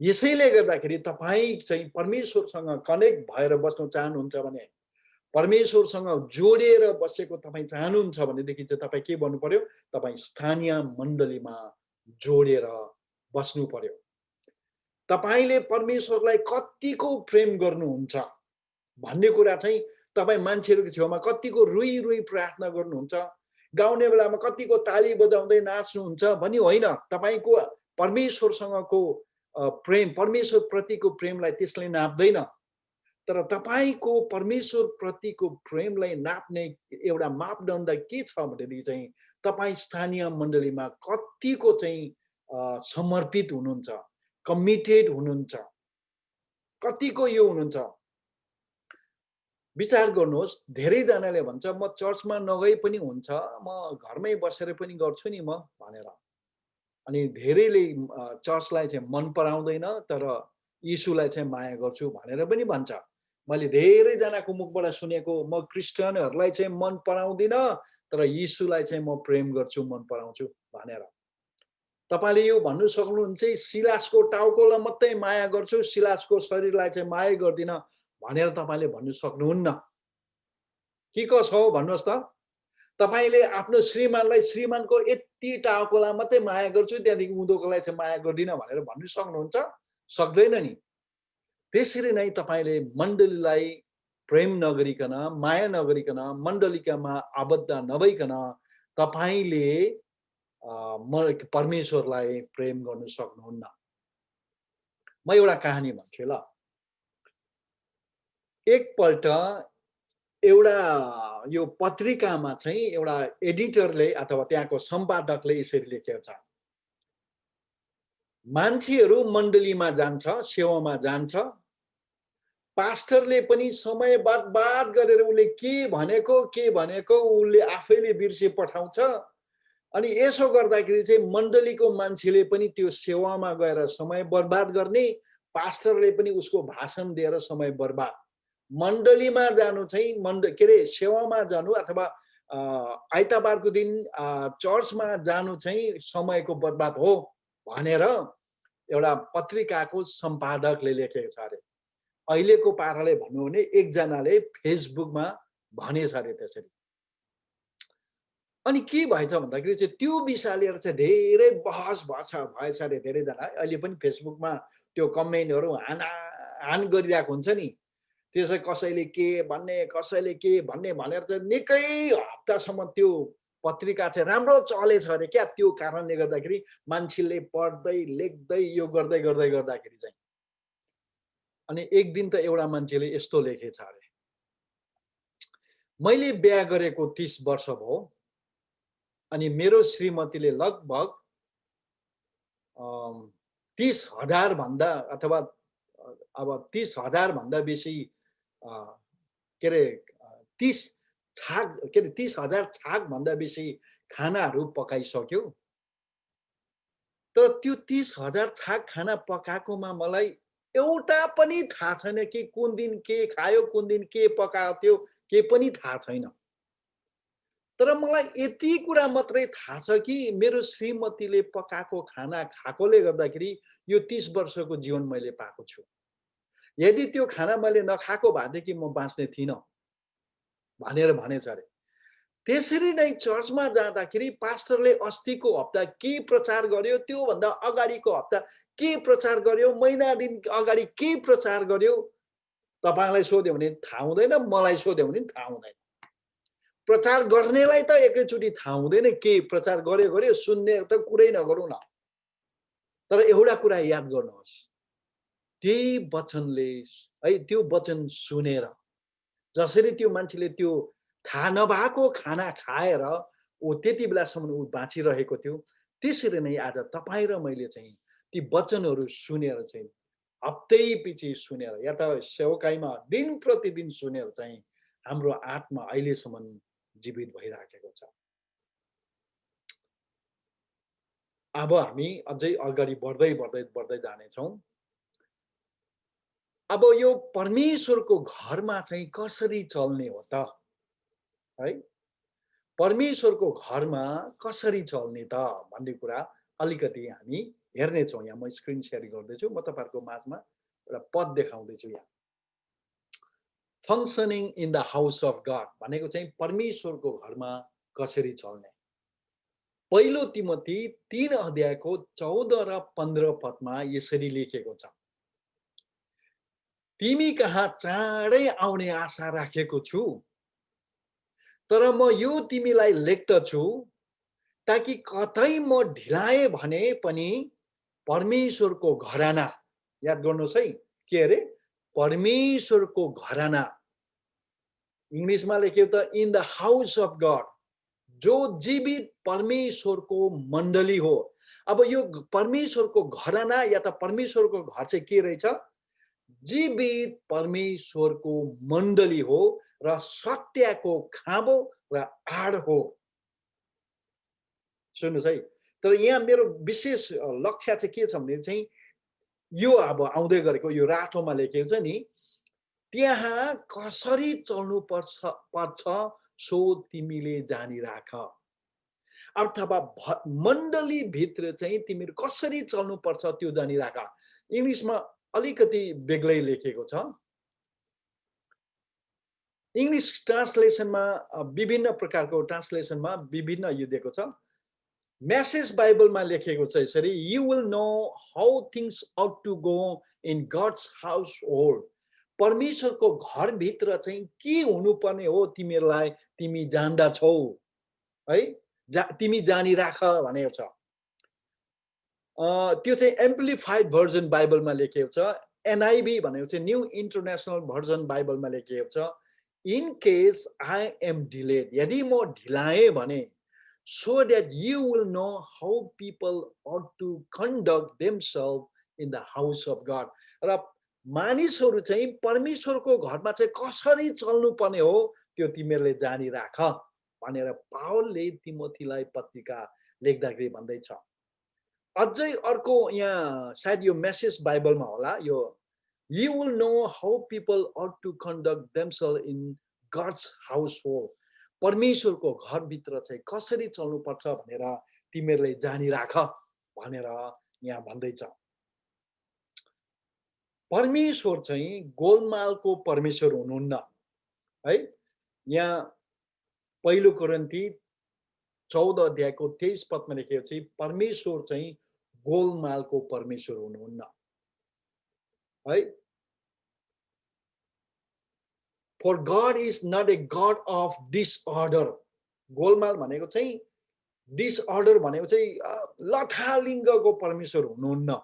यसैले गर्दाखेरि तपाईँ चाहिँ परमेश्वरसँग कनेक्ट भएर बस्न चाहनुहुन्छ भने, परमेश्वरसँग जोडिएर बसेको तपाईँ चाहनुहुन्छ भनेदेखि चाहिँ तपाईँ के गर्नु पर्यो, तपाईँ स्थानीय मण्डलीमा जोडिएर बस्नु पर्यो। तपाईले परमेश्वरलाई कतिको प्रेम गर्नुहुन्छ भन्ने कुरा चाहिँ तपाईँ मान्छेहरूको छेउमा कतिको रुई रुई प्रार्थना गर्नुहुन्छ, गाउने बेलामा कतिको ताली बजाउँदै नाच्नुहुन्छ भनी होइन। तपाईँको परमेश्वरसँगको प्रेम, परमेश्वर प्रतिको प्रेमलाई त्यसले नाप्दैन। तर तपाईँको परमेश्वर प्रतिको प्रेमलाई नाप्ने एउटा मापदण्ड के छ भनेदेखि चाहिँ तपाईँ स्थानीय मण्डलीमा कतिको चाहिँ समर्पित हुनुहुन्छ, कमिटेड हुनुहुन्छ, कतिको यो हुनुहुन्छ। विचार गर्नुहोस्, धेरैजनाले भन्छ म चर्चमा नगए पनि हुन्छ, म घरमै बसेर पनि गर्छु नि म भनेर। अनि धेरैले चर्चलाई चाहिँ मन पराउँदैन, तर यीशुलाई चाहिँ माया गर्छु भनेर पनि भन्छ। मैले धेरैजनाको मुखबाट सुनेको, म क्रिस्चियनहरूलाई चाहिँ मन पराउँदिन, तर यीशुलाई चाहिँ म प्रेम गर्छु, मन पराउँछु भनेर। तपाईले यो भन्नु सक्नुहुन्छ सिलासको टाउकोलाई मात्रै माया गर्छु, सिलासको शरीरलाई चाहिँ माया गर्दिन भनेर तपाईले भन्नु सक्नुहुन्न। के कसो हो भन्नुहोस् त? तपाईले आफ्नो श्रीमानलाई श्रीमानको यति टाउकोलाई मात्रै माया गर्छु, त्यहाँदेखि उँधोकोलाई चाहिँ माया गर्दिन भनेर भन्नु सक्नुहुन्छ? सक्दैन नि। त्यसरी नै तपाईले मण्डलीलाई प्रेम नगरिकन, माया नगरिकन, मण्डलीकामा आबद्ध नभइकन तपाईले परमेश्वरलाई प्रेम गर्नु सक्नुहुन्न। म एउटा कहानी भन्छु ल। एकपल्ट एउटा यो पत्रिकामा चाहिँ एउटा एडिटरले अथवा त्यहाँको सम्पादकले यसरी लेखेको छ, मान्छेहरू मण्डलीमा जान्छ, सेवामा जान्छ, पास्टरले पनि समय बर्बाद गरेर उसले के भनेको उसले आफैले बिर्से पठाउँछ। अनि यसो गर्दाखेरि चाहिँ मण्डलीको मान्छेले पनि त्यो सेवामा गएर समय बर्बाद गर्ने, पास्टरले पनि उसको भाषण दिएर समय बर्बाद। मण्डलीमा जानु चाहिँ के अरे सेवामा जानु अथवा आइतबारको दिन चर्चमा जानु चाहिँ समयको बर्बाद हो भनेर एउटा पत्रिकाको सम्पादकले लेखेको छ अरे। अहिलेको पाराले भन्नु भने एकजनाले फेसबुकमा भनेछ अरे त्यसरी। अनि के भएछ भन्दाखेरि चाहिँ त्यो विषय लिएर चाहिँ धेरै बहस भएछ अरे धेरैजना। अहिले पनि फेसबुकमा त्यो कमेन्टहरू हान गरिरहेको हुन्छ नि, त्यसै कसैले के भन्ने भनेर चाहिँ निकै हप्तासम्म त्यो पत्रिका चाहिँ राम्रो चलेछ अरे क्या। त्यो कारणले गर्दाखेरि मान्छेले पढ्दै लेख्दै यो गर्दै गर्दाखेरि चाहिँ अनि एक दिन त एउटा मान्छेले यस्तो लेखेछ अरे, मैले बिहा गरेको 30 वर्ष भयो, अनि मेरो श्रीमतीले लगभग 30,000 भन्दा अथवा अब 30,000 भन्दा बेसी के अरे 30,000 छाक भन्दा बेसी खानाहरू पकाइसक्यो। तर त्यो 30,000 छाक खाना पकाएकोमा मलाई एउटा पनि थाहा छैन कि कुन दिन के खायो, कुन दिन के पकायो, त्यो के पनि थाहा छैन। तर मलाई यति कुरा मात्रै थाहा छ कि मेरो श्रीमतीले पकाएको खाना खाएकोले गर्दाखेरि यो 30 वर्षको जीवन मैले पाएको छु। यदि त्यो खाना मैले नखाएको भएदेखि म बाँच्ने थिइनँ भनेर भनेछ अरे। त्यसरी नै चर्चमा जाँदाखेरि पास्टरले अस्तिको हप्ता के प्रचार गर्यो, त्योभन्दा अगाडिको हप्ता के प्रचार गर्यो, महिना दिन अगाडि के प्रचार गर्यो, तपाईलाई सोध्यो भने थाहा हुँदैन, मलाई सोध्यो भने थाहा हुँदैन। प्रचार गर्नेलाई त एकैचोटि थाहा हुँदैन के प्रचार गर्यो, सुन्ने त कुरै नगरौँ न। तर एउटा कुरा याद गर्नुहोस्, त्यही वचनले है, त्यो वचन सुनेर जसरी त्यो मान्छेले त्यो थाहा नभएको खाना खाएर ऊ त्यति बेलासम्म ऊ बाँचिरहेको थियो, त्यसरी नै आज तपाईँ र मैले चाहिँ ती वचनहरू सुनेर चाहिँ हप्तै पछि सुनेर या त सेवकाईमा दिन प्रतिदिन सुनेर चाहिँ हाम्रो आत्मा अहिलेसम्म जीवित भइराखेको छ। अब हामी अझै अगाडि बढ्दै जानेछौँ। अब यो परमेश्वरको घरमा चाहिँ कसरी चल्ने हो त है? परमेश्वरको घरमा कसरी चल्ने त भन्ने कुरा अलिकति हामी हेर्नेछौँ। यहाँ म स्क्रिन शेयर गर्दैछु, म तपाईहरुको माझमा एउटा पद देखाउँदैछु। यहाँ functioning in the house of God भनेको चाहिँ परमेश्वरको घरमा कसरी चल्ने। पहिलो तिमोथी 3 अध्यायको 14 र 15 पदमा यसरी लेखेको छ, तिमी कहाँ चाँडै आउने आशा राखेको छु, तर म यो तिमीलाई लेख्दछु ताकि कतै म ढिलाए भने पनि परमेश्वरको घराना, याद गर्नुहोस् है, के अरे परमेश्वरको घराना, इंग्लिशमा लेख्यो त in the house of God, जो जीवित परमेश्वरको मण्डली हो। अब यो परमेश्वरको घराना या त परमेश्वरको घर चाहिँ के रहेछ? जीवित परमेश्वरको मण्डली हो र सत्यको खाँबो र आड हो। सुन्नुहोस् है, तर यहाँ मेरो विशेष लक्ष्य चाहिँ के छ भने चाहिँ यो अब आउँदै गरेको यो रातोमा लेखेको छ नि, त्यहाँ कसरी चल्नु पर्छ सो तिमीले जानिराख। अथवा मण्डली भित्र चाहिँ तिमीहरू कसरी चल्नु पर्छ त्यो जानिराख। इङ्ग्लिसमा अलिकति बेग्लै लेखेको छ। इङ्ग्लिस ट्रान्सलेसनमा विभिन्न प्रकारको ट्रान्सलेसनमा विभिन्न यो दिएको छ। मेसेज बाइबलमा लेखेको छ यसरी, you will know how things ought to go in God's household. परमेश्वरको घरभित्र चाहिँ के हुनुपर्ने हो तिमीहरूलाई तिमी जान्दछौ है, तिमी जानिराख भनेको छ। त्यो चाहिँ एम्प्लिफाइड भर्जन बाइबलमा लेखेको छ। एनआइबी भनेको चाहिँ न्यू इन्टरनेसनल भर्जन बाइबलमा लेखेको छ, in case I am delayed, यदि म ढिलाएँ भने, so that you will know how people ought to conduct themselves in the house of God. र मानिसहरू चाहिँ परमेश्वरको घरमा चाहिँ कसरी चल्नु पर्ने हो त्यो तिमीहरूले जानिराख भनेर पावलले तिमोथीलाई पत्रिका लेख्दाखेरि भन्दैछ। अझै अर्को यहाँ सायद यो मेसेज बाइबलमा होला, यो you will know how people ought to conduct themselves in God's household. परमेश्वरको घरभित्र चाहिँ कसरी चल्नुपर्छ भनेर तिमीहरूले जानिराख भनेर यहाँ भन्दैछ। परमेश्वर चाहिँ गोलमालको परमेश्वर हुनुहुन्न है। यहाँ पहिलो कोरिन्थी 14 अध्यायको 23 पदमा लेखेको छ, परमेश्वर चाहिँ गोलमालको परमेश्वर हुनुहुन्न है। For God is not a God of disorder. Golmaal भनेको चाहिँ डिसअर्डर भनेको चाहिँ लथालिङ्गको परमेश्वर हुनुहुन्न।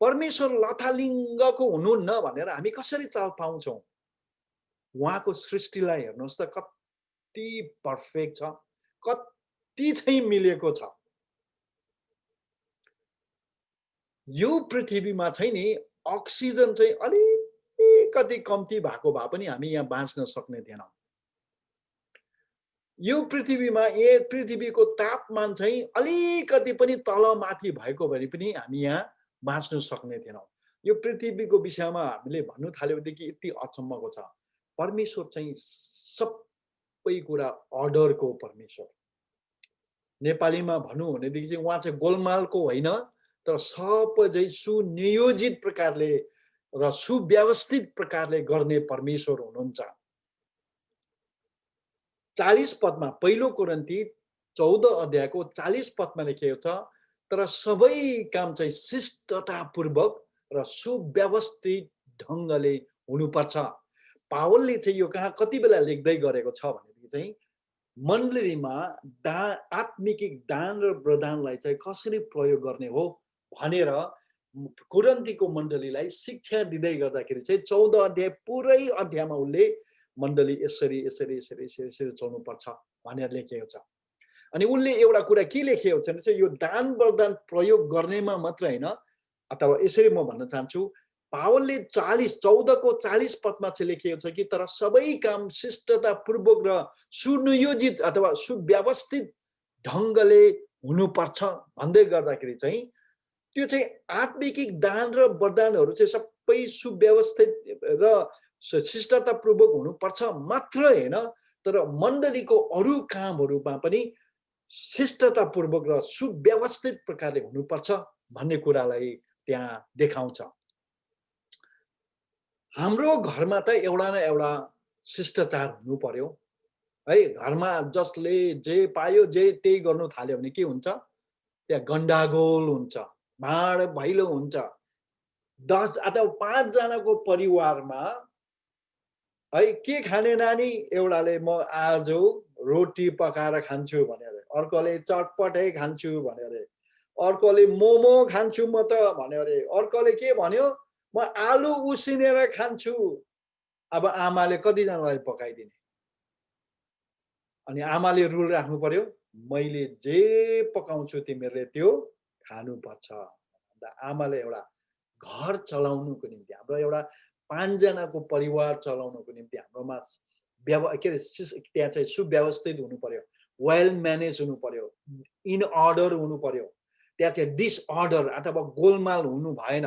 परमेश्वर लथालिङ्गको हुनुहुन्न भनेर हामी कसरी चाल पाउँछौँ? उहाँको सृष्टिलाई हेर्नुहोस् त, कति पर्फेक्ट छ, कति चाहिँ मिलेको छ। यो पृथ्वीमा चाहिँ नि अक्सिजन चाहिँ अलिकति कम्ती भएको भए पनि हामी यहाँ बाँच्न सक्ने थिएनौँ। यो पृथ्वीमा पृथ्वीको तापमान चाहिँ अलिकति पनि तलमाथि भएको भए पनि हामी यहाँ बाँच्न सक्ने थिएनौँ। यो पृथ्वीको विषयमा हामीले भन्नु थाल्योदेखि यति अचम्मको छ। परमेश्वर चाहिँ सबै कुरा अर्डरको परमेश्वर। नेपालीमा भन्नु भनेदेखि चाहिँ उहाँ चाहिँ गोलमालको होइन, तर सबै सुनियोजित प्रकारले र सुव्यवस्थित प्रकारले गर्ने परमेश्वर हुनुहुन्छ। 40 पदमा, पहिलो कोरिन्थी 14 अध्यायको 40 पदमा लेखेको छ, तर सबै काम चाहिँ शिष्टतापूर्वक र सुव्यवस्थित ढङ्गले हुनुपर्छ। पावलले चाहिँ यो कहाँ कति बेला लेख्दै गरेको छ भनेदेखि चाहिँ मण्डलीमा आत्मिक दान र वरदानलाई चाहिँ कसरी प्रयोग गर्ने हो भनेर कोरिन्थीको मण्डलीलाई शिक्षा दिँदै गर्दाखेरि चाहिँ 14 अध्याय पुरै अध्यायमा उनले मण्डली यसरी यसरी यसरी यसरी यसरी चल्नुपर्छ भनेर लेखेको छ। अनि उनले एउटा कुरा के लेखेको छ भने चाहिँ यो दान वरदान प्रयोग गर्नेमा मात्र होइन, अथवा यसरी म भन्न चाहन्छु, पावलले 14 को 40 पदमा चाहिँ लेखेको छ कि तर सबै काम शिष्टतापूर्वक र सुनियोजित अथवा सुव्यवस्थित ढङ्गले हुनुपर्छ भन्दै गर्दाखेरि चाहिँ त्यो चाहिँ आत्मिक दान र वरदानहरू चाहिँ सबै सुव्यवस्थित र शिष्टतापूर्वक हुनुपर्छ मात्र होइन, तर मण्डलीको अरू कामहरूमा पनि शिष्टतापूर्वक र सुव्यवस्थित प्रकारले हुनुपर्छ भन्ने कुरालाई त्यहाँ देखाउँछ। हाम्रो घरमा त एउटा न एउटा शिष्टाचार हुनु पर्यो है। घरमा जसले जे पायो जे त्यही गर्नु थाल्यो भने के हुन्छ? त्यहाँ गण्डागोल हुन्छ, भाँड भैलो हुन्छ। 10 अथवा 5 जनाको परिवारमा है के खाने नानी? एउटाले म आज रोटी पकाएर खान्छु भने अरे, अर्कोले चटपटै खान्छु भने अरे, अर्कोले मोमो खान्छु म त भन्यो अरे, अर्कोले के भन्यो? म आलु उसिनेर खान्छु। अब आमाले कतिजनालाई पकाइदिने? अनि आमाले रुल राख्नु पर्यो, मैले जे पकाउँछु तिमीहरूले त्यो खानुपर्छ। आमाले एउटा घर चलाउनुको निम्ति, हाम्रो एउटा 5 जनाको परिवार चलाउनुको निम्ति हाम्रोमा के अरे त्यहाँ चाहिँ सुव्यवस्थित हुनु पर्यो, वेल म्यानेज हुनु पर्यो, इन अर्डर हुनु पर्यो। त्यहाँ चाहिँ डिसअर्डर अथवा गोलमाल हुनु भएन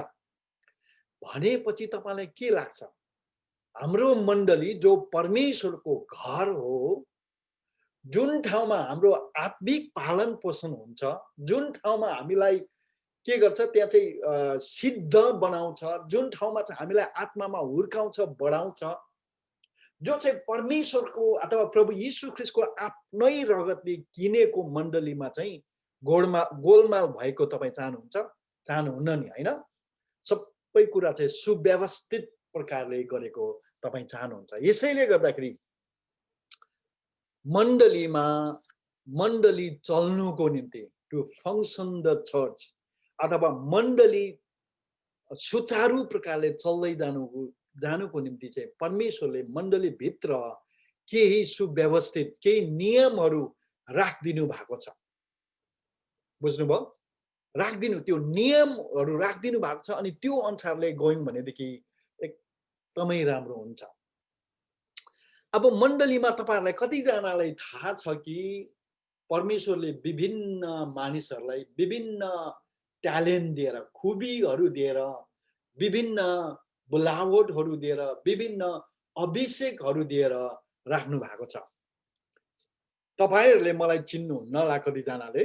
भनेपछि तपाईँलाई के लाग्छ? हाम्रो मण्डली जो परमेश्वरको घर हो, जुन ठाउँमा हाम्रो आत्मिक पालन पोषण हुन्छ, जुन ठाउँमा हामीलाई के गर्छ त्यहाँ चाहिँ सिद्ध बनाउँछ, जुन ठाउँमा चाहिँ हामीलाई आत्मामा हुर्काउँछ, बढाउँछ, जो चाहिँ परमेश्वरको अथवा प्रभु यीशु ख्रीष्टको आफ्नै रगतले किनेको मण्डलीमा चाहिँ गोलमाल भएको तपाईँ चाहनुहुन्छ? चाहनुहुन्न नि, होइन? सबै कुरा चाहिँ सुव्यवस्थित प्रकारले गरेको तपाईँ चाहनुहुन्छ। यसैले गर्दाखेरि मण्डली चल्नुको निम्ति, टु फङ्सन द चर्च, अथवा मण्डली सुचारू प्रकारले चल्दै जानुको निम्ति चाहिँ परमेश्वरले मण्डली भित्र केही सुव्यवस्थित केही नियमहरू राखिदिनु भएको छ। बुझ्नुभयो? राखिदिनु, त्यो नियमहरू राखिदिनु भएको छ, अनि त्यो अनुसारले गयौँ भनेदेखि एकदमै राम्रो हुन्छ। अब मण्डलीमा तपाईहरुलाई कतिजनालाई थाहा छ कि परमेश्वरले विभिन्न मानिसहरूलाई विभिन्न ट्यालेन्ट दिएर, खुबीहरू दिएर, विभिन्न बोलावटहरू दिएर, विभिन्न अभिषेकहरू दिएर राख्नु भएको छ। तपाईहरुले मलाई चिन्नुहुन्न होला कतिजनाले,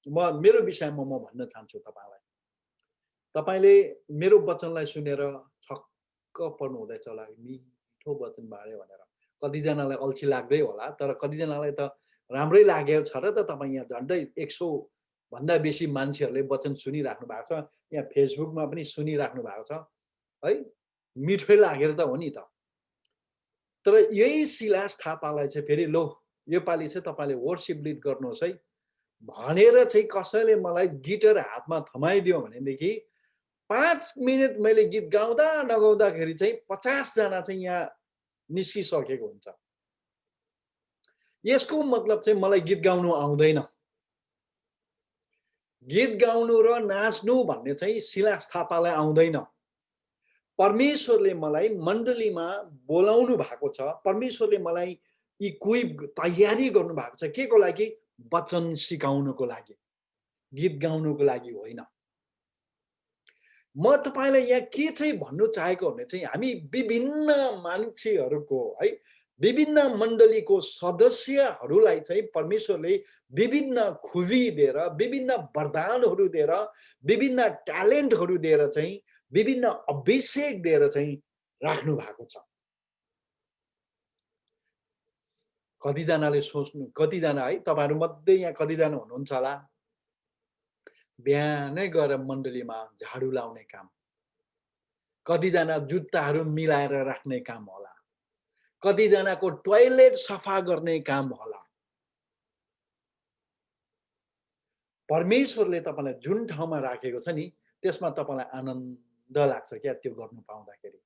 मेरो विषयमा म भन्न चाहन्छु तपाईलाई। तपाईले मेरो वचनलाई सुनेर छक्क पर्नु हुँदैछ होला, मिठो वचन बाँड्यो भनेर। कतिजनालाई अल्छी लाग्दै होला, तर कतिजनालाई त राम्रै लागेको छ र त तपाईँ यहाँ झन्डै 100 भन्दा बेसी मान्छेहरूले वचन सुनिराख्नु भएको छ, यहाँ फेसबुकमा पनि सुनिराख्नु भएको छ है, मिठै लागेर त हो नि त। तर यही सिलास थापालाई चाहिँ फेरि लो योपालि चाहिँ तपाईले वर्शिप लिड गर्नुहोस् है भनेर चाहिँ कसैले मलाई गिटार हातमा थमाइदियो भनेदेखि 5 मिनेट मैले गीत गाउँदा नगाउँदाखेरि चाहिँ 50 जना चाहिँ यहाँ निस्किसकेको हुन्छ। यसको मतलब चाहिँ मलाई गीत गाउनु आउँदैन। गीत गाउनु र नाच्नु भन्ने चाहिँ सिलास थापालाई आउँदैन। परमेश्वरले मलाई मण्डलीमा बोलाउनु भएको छ, परमेश्वरले मलाई इक्विप तयारी गर्नु भएको छ, के को लागि? वचन सिकाउनको लागि, गीत गाउनुको लागि होइन। म तपाईलाई यहाँ के चाहिँ भन्नु चाहेको भने चाहिँ हामी विभिन्न मान्छेहरूको है, विभिन्न मण्डलीको सदस्यहरूलाई चाहिँ परमेश्वरले विभिन्न खुबी दिएर, विभिन्न वरदानहरू दिएर, विभिन्न ट्यालेन्टहरू दिएर चाहिँ, विभिन्न अभिषेक दिएर चाहिँ राख्नु भएको छ। कतिजनाले सोच्नु, कतिजना है तपाईहरु मध्ये यहाँ कतिजना हुनुहुन्छ होला बिहानै गएर मण्डलीमा झाडु लाउने काम, कतिजना जुत्ताहरू मिलाएर राख्ने काम होला, कतिजनाको टोयलेट सफा गर्ने काम होला। परमेश्वरले तपाईलाई जुन ठाउँमा राखेको छ नि त्यसमा तपाईलाई आनन्द लाग्छ क्या त्यो गर्नु पाउँदाखेरि।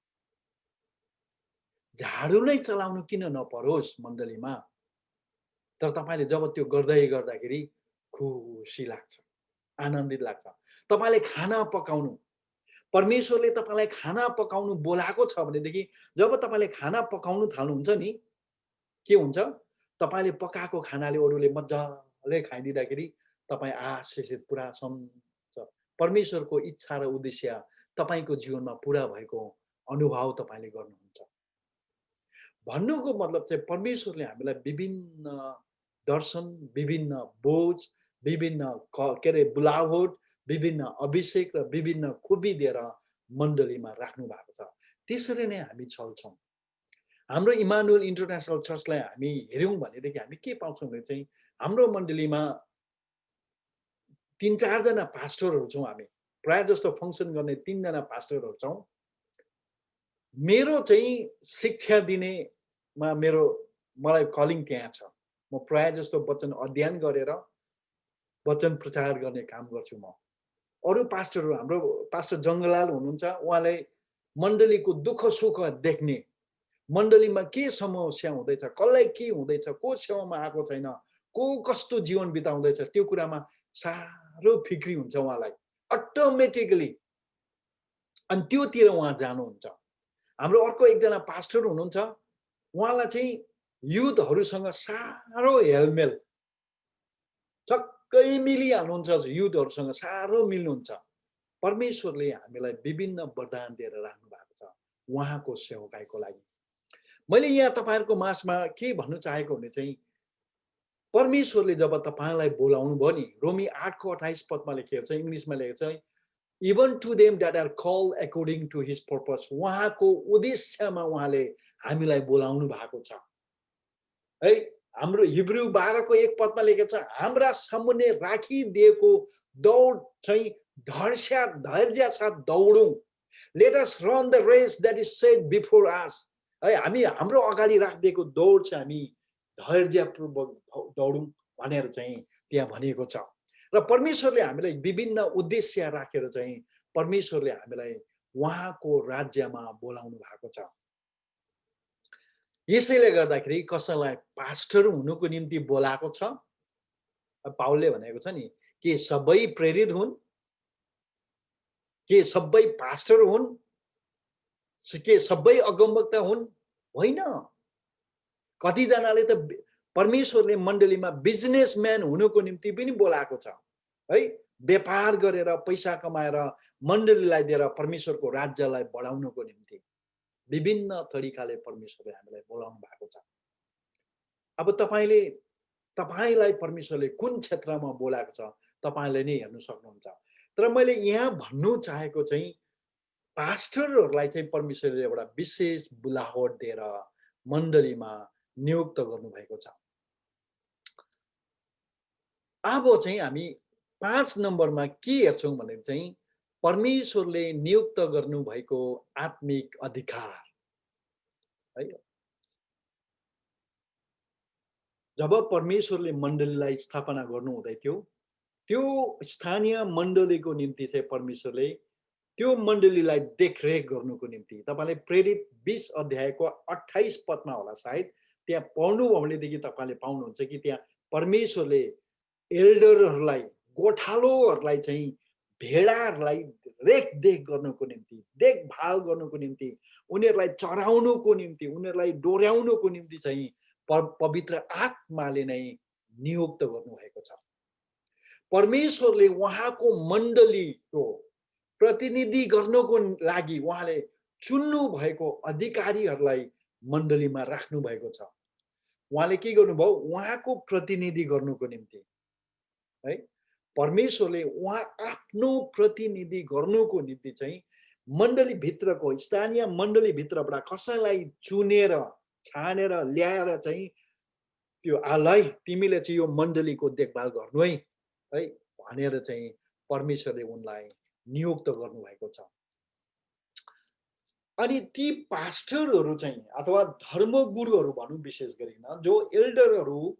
झाडु नै चलाउनु किन नपरोस् मण्डलीमा, तर तपाईले जब त्यो गर्दै गर्दाखेरि खुसी लाग्छ, आनन्दित लाग्छ। तपाईले खाना पकाउनु, परमेश्वरले तपाईलाई खाना पकाउनु बोलाएको छ भनेदेखि जब तपाईले खाना पकाउनु थाल्नुहुन्छ नि के हुन्छ? तपाईले पकाएको खानाले अरूले मज्जाले खाइदिँदाखेरि तपाई आशिषित पुरा सम्झ परमेश्वरको इच्छा र उद्देश्य तपाईको जीवनमा पूरा भएको अनुभव तपाईले गर्नुहुन्छ। भन्नुको मतलब चाहिँ परमेश्वरले हामीलाई विभिन्न दर्शन, विभिन्न बोझ, विभिन्न के अरे बुलावट, विभिन्न अभिषेक र विभिन्न खुबी दिएर मण्डलीमा राख्नु भएको छ। त्यसरी नै हामी चल्छौँ। हाम्रो इमानुएल इन्टरनेसनल चर्चलाई हामी हेर्यौं भनेदेखि हामी के पाउँछौँ भने चाहिँ हाम्रो मण्डलीमा 3-4 जना पास्टरहरू छौँ। हामी प्राय जस्तो फंक्सन गर्ने 3 जना पास्टरहरू छौँ। मेरो चाहिँ शिक्षा दिनेमा मलाई कलिङ त्यहाँ छ। म प्राय जस्तो वचन अध्ययन गरेर वचन प्रचार गर्ने काम गर्छु म। अरु पास्टरहरू, हाम्रो पास्टर जङ्गलाल हुनुहुन्छ, उहाँले मण्डलीको दुःख सुख देख्ने, मण्डलीमा के समस्या हुँदैछ, कसलाई के हुँदैछ, को सेवामा आएको छैन, को कस्तो जीवन बिताउँदैछ त्यो कुरामा साह्रो फिक्री हुन्छ उहाँलाई अटोमेटिकली। अनि त्योतिर उहाँ जानुहुन्छ। हाम्रो अर्को एकजना पास्टर हुनुहुन्छ, उहाँलाई चाहिँ युथहरूसँग साह्रो हेलमेल, छक्कै मिलिहाल्नुहुन्छ, युथहरूसँग साह्रो मिल्नुहुन्छ। परमेश्वरले हामीलाई विभिन्न वरदान दिएर राख्नु भएको छ उहाँको सेवकाईको लागि। मैले यहाँ तपाईँहरूको माझमा के भन्नु चाहेको भने चाहिँ परमेश्वरले जब तपाईँलाई बोलाउनु भयो नि, रोमी 8:28 पदमा लेखेको छ, इङ्ग्लिसमा लेखेको छ, even to them that are called according to his purpose, उहाँको उद्देश्यमा उहाँले हामीलाई बोलाउनु भएको छ है। हाम्रो हिब्रू 12:1 पदमा लेखेको छ, हाम्रा सामुन्ने राखिदिएको दौड चाहिँ धैर्य साथ दौडौँ, let us run the race that is set before us है। हामी हाम्रो अगाडि राखिदिएको दौड चाहिँ हामी धैर्यपूर्वक दौडौँ भनेर चाहिँ त्यहाँ भनिएको छ। र परमेश्वरले हामीलाई विभिन्न उद्देश्य राखेर चाहिँ परमेश्वरले हामीलाई उहाँको राज्यमा बोलाउनु भएको छ। यसैले गर्दाखेरि कसैलाई पास्टर हुनुको निम्ति बोलाएको छ। पाउलले भनेको छ नि, के सबै प्रेरित हुन्, के सबै पास्टर हुन्, के सबै अगमवक्ता हुन्? होइन। कतिजनाले त परमेश्वरले मण्डलीमा बिजनेसम्यान हुनुको निम्ति पनि बोलाएको छ है। व्यापार गरेर पैसा कमाएर मण्डलीलाई दिएर परमेश्वरको राज्यलाई बढाउनको निम्ति विभिन्न तरिकाले परमेश्वरले हामीलाई बोलाउनु भएको छ। अब तपाईलाई परमेश्वरले कुन क्षेत्रमा बोलाएको छ तपाईले नै हेर्न सक्नुहुन्छ। तर मैले यहाँ भन्नु चाहेको चाहिँ पास्टरहरूलाई चाहिँ परमेश्वरले एउटा विशेष बुलाहट दिएर मण्डलीमा नियुक्त गर्नुभएको छ। अब चाहिँ हामी 5 नम्बरमा के हेर्छौँ भने चाहिँ परमेश्वरले नियुक्त गर्नुभएको आत्मिक अधिकार है। जब परमेश्वरले मण्डलीलाई स्थापना गर्नु हुँदै थियो, त्यो स्थानीय मण्डलीको निम्ति चाहिँ परमेश्वरले त्यो मण्डलीलाई देखरेख गर्नुको निम्ति, तपाईले प्रेरित 20 अध्यायको 28 पदमा होला सायद, त्यहाँ पढ्नुभयो भनेदेखि तपाईले पाउनुहुन्छ कि त्यहाँ परमेश्वरले एल्डरहरूलाई, गोठालोहरूलाई चाहिँ भेडाहरूलाई रेखदेख गर्नुको निम्ति, देखभाल गर्नुको निम्ति, उनीहरूलाई चराउनुको निम्ति, उनीहरूलाई डोर्याउनुको निम्ति चाहिँ पवित्र आत्माले नै नियुक्त गर्नुभएको छ। परमेश्वरले उहाँको मण्डलीको प्रतिनिधि गर्नको लागि उहाँले चुन्नु भएको अधिकारीहरूलाई मण्डलीमा राख्नु भएको छ। उहाँले के गर्नुभयो? उहाँको प्रतिनिधि गर्नुको निम्ति है। परमेश्वरले उहाँ आफ्नो प्रतिनिधि गर्नुको निम्ति चाहिँ मण्डली भित्रको, स्थानीय मण्डली भित्रबाट कसैलाई चुनेर छानेर ल्याएर चाहिँ त्यो आलाई तिमीले चाहिँ यो मण्डलीको देखभाल गर्नु है भनेर चाहिँ परमेश्वरले उनलाई नियुक्त गर्नुभएको छ। अनि ती पास्टरहरू चाहिँ अथवा धर्मगुरुहरू भनौँ विशेष गरिन, जो एल्डरहरू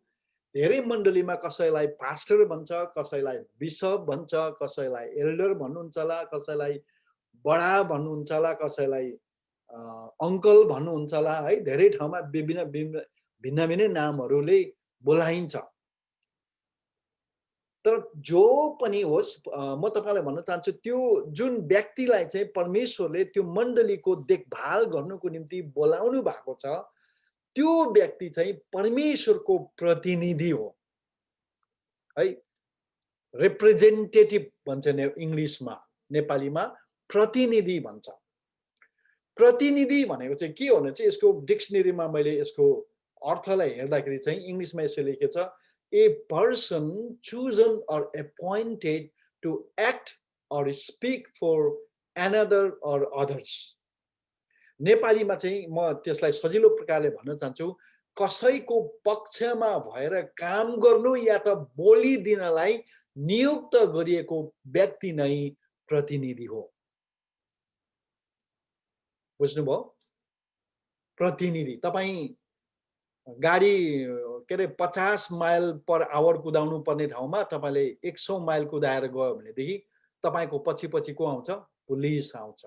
धेरै मण्डलीमा कसैलाई पास्टर भन्छ, कसैलाई बिशप भन्छ, कसैलाई एल्डर भन्नुहुन्छ होला, कसैलाई बडा भन्नुहुन्छ होला, कसैलाई अङ्कल भन्नुहुन्छ होला है। धेरै ठाउँमा विभिन्न भिन्न नामहरूले बोलाइन्छ। तर जो पनि होस्, म तपाईलाई भन्न चाहन्छु त्यो जुन व्यक्तिलाई चाहिँ परमेश्वरले त्यो मण्डलीको देखभाल गर्नुको निम्ति बोलाउनु भएको छ, त्यो व्यक्ति चाहिँ परमेश्वरको प्रतिनिधि हो है। रिप्रेजेन्टेटिभ भन्छ इङ्ग्लिसमा, नेपालीमा प्रतिनिधि भन्छ। प्रतिनिधि भनेको चाहिँ के हो भने चाहिँ यसको डिक्सनरीमा मैले यसको अर्थलाई हेर्दाखेरि चाहिँ इङ्ग्लिसमा यसो लेखेको छ, a person chosen or appointed to act or speak for another or others। नेपालीमा चाहिँ म त्यसलाई सजिलो प्रकारले भन्न चाहन्छु, कसैको पक्षमा भएर काम गर्नु या त बोली दिनलाई नियुक्त गरिएको व्यक्ति नै प्रतिनिधि हो। बुझ्नुभयो? प्रतिनिधि। तपाईँ गाडी के अरे 50 माइल पर आवर कुदाउनु पर्ने ठाउँमा तपाईले 100 माइल कुदाएर गयो भनेदेखि तपाईको पछि पछि को आउँछ? पुलिस आउँछ।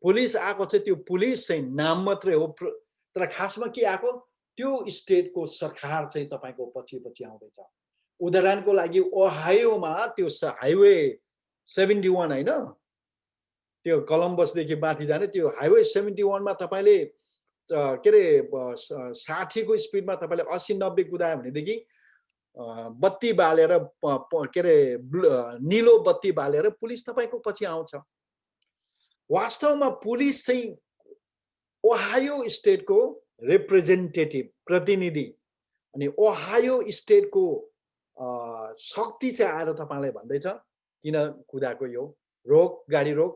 पुलिस आएको चाहिँ त्यो पुलिस चाहिँ नाम मात्रै हो, तर खासमा के आएको? त्यो स्टेटको सरकार चाहिँ तपाईको पछि पछि आउँदैछ। उदाहरणको लागि ओहायोमा त्यो हाइवे 71 हैन, त्यो कलम्बसदेखि माथि जाने त्यो हाइवे 71 मा तपाईले के रे 60 को स्पिडमा तपाईले 80-90 कुदायो भनेदेखि बत्ती बालेर के रे निलो बत्ती बालेर पुलिस तपाईको पछि आउँछ। वास्तवमा पुलिस चाहिँ ओहायो स्टेटको रिप्रेजेन्टेटिभ प्रतिनिधि, अनि ओहायो स्टेटको शक्ति चाहिँ आएर तपाईलाई भन्दैछ किन कुदाको यो रोक, गाडी रोक,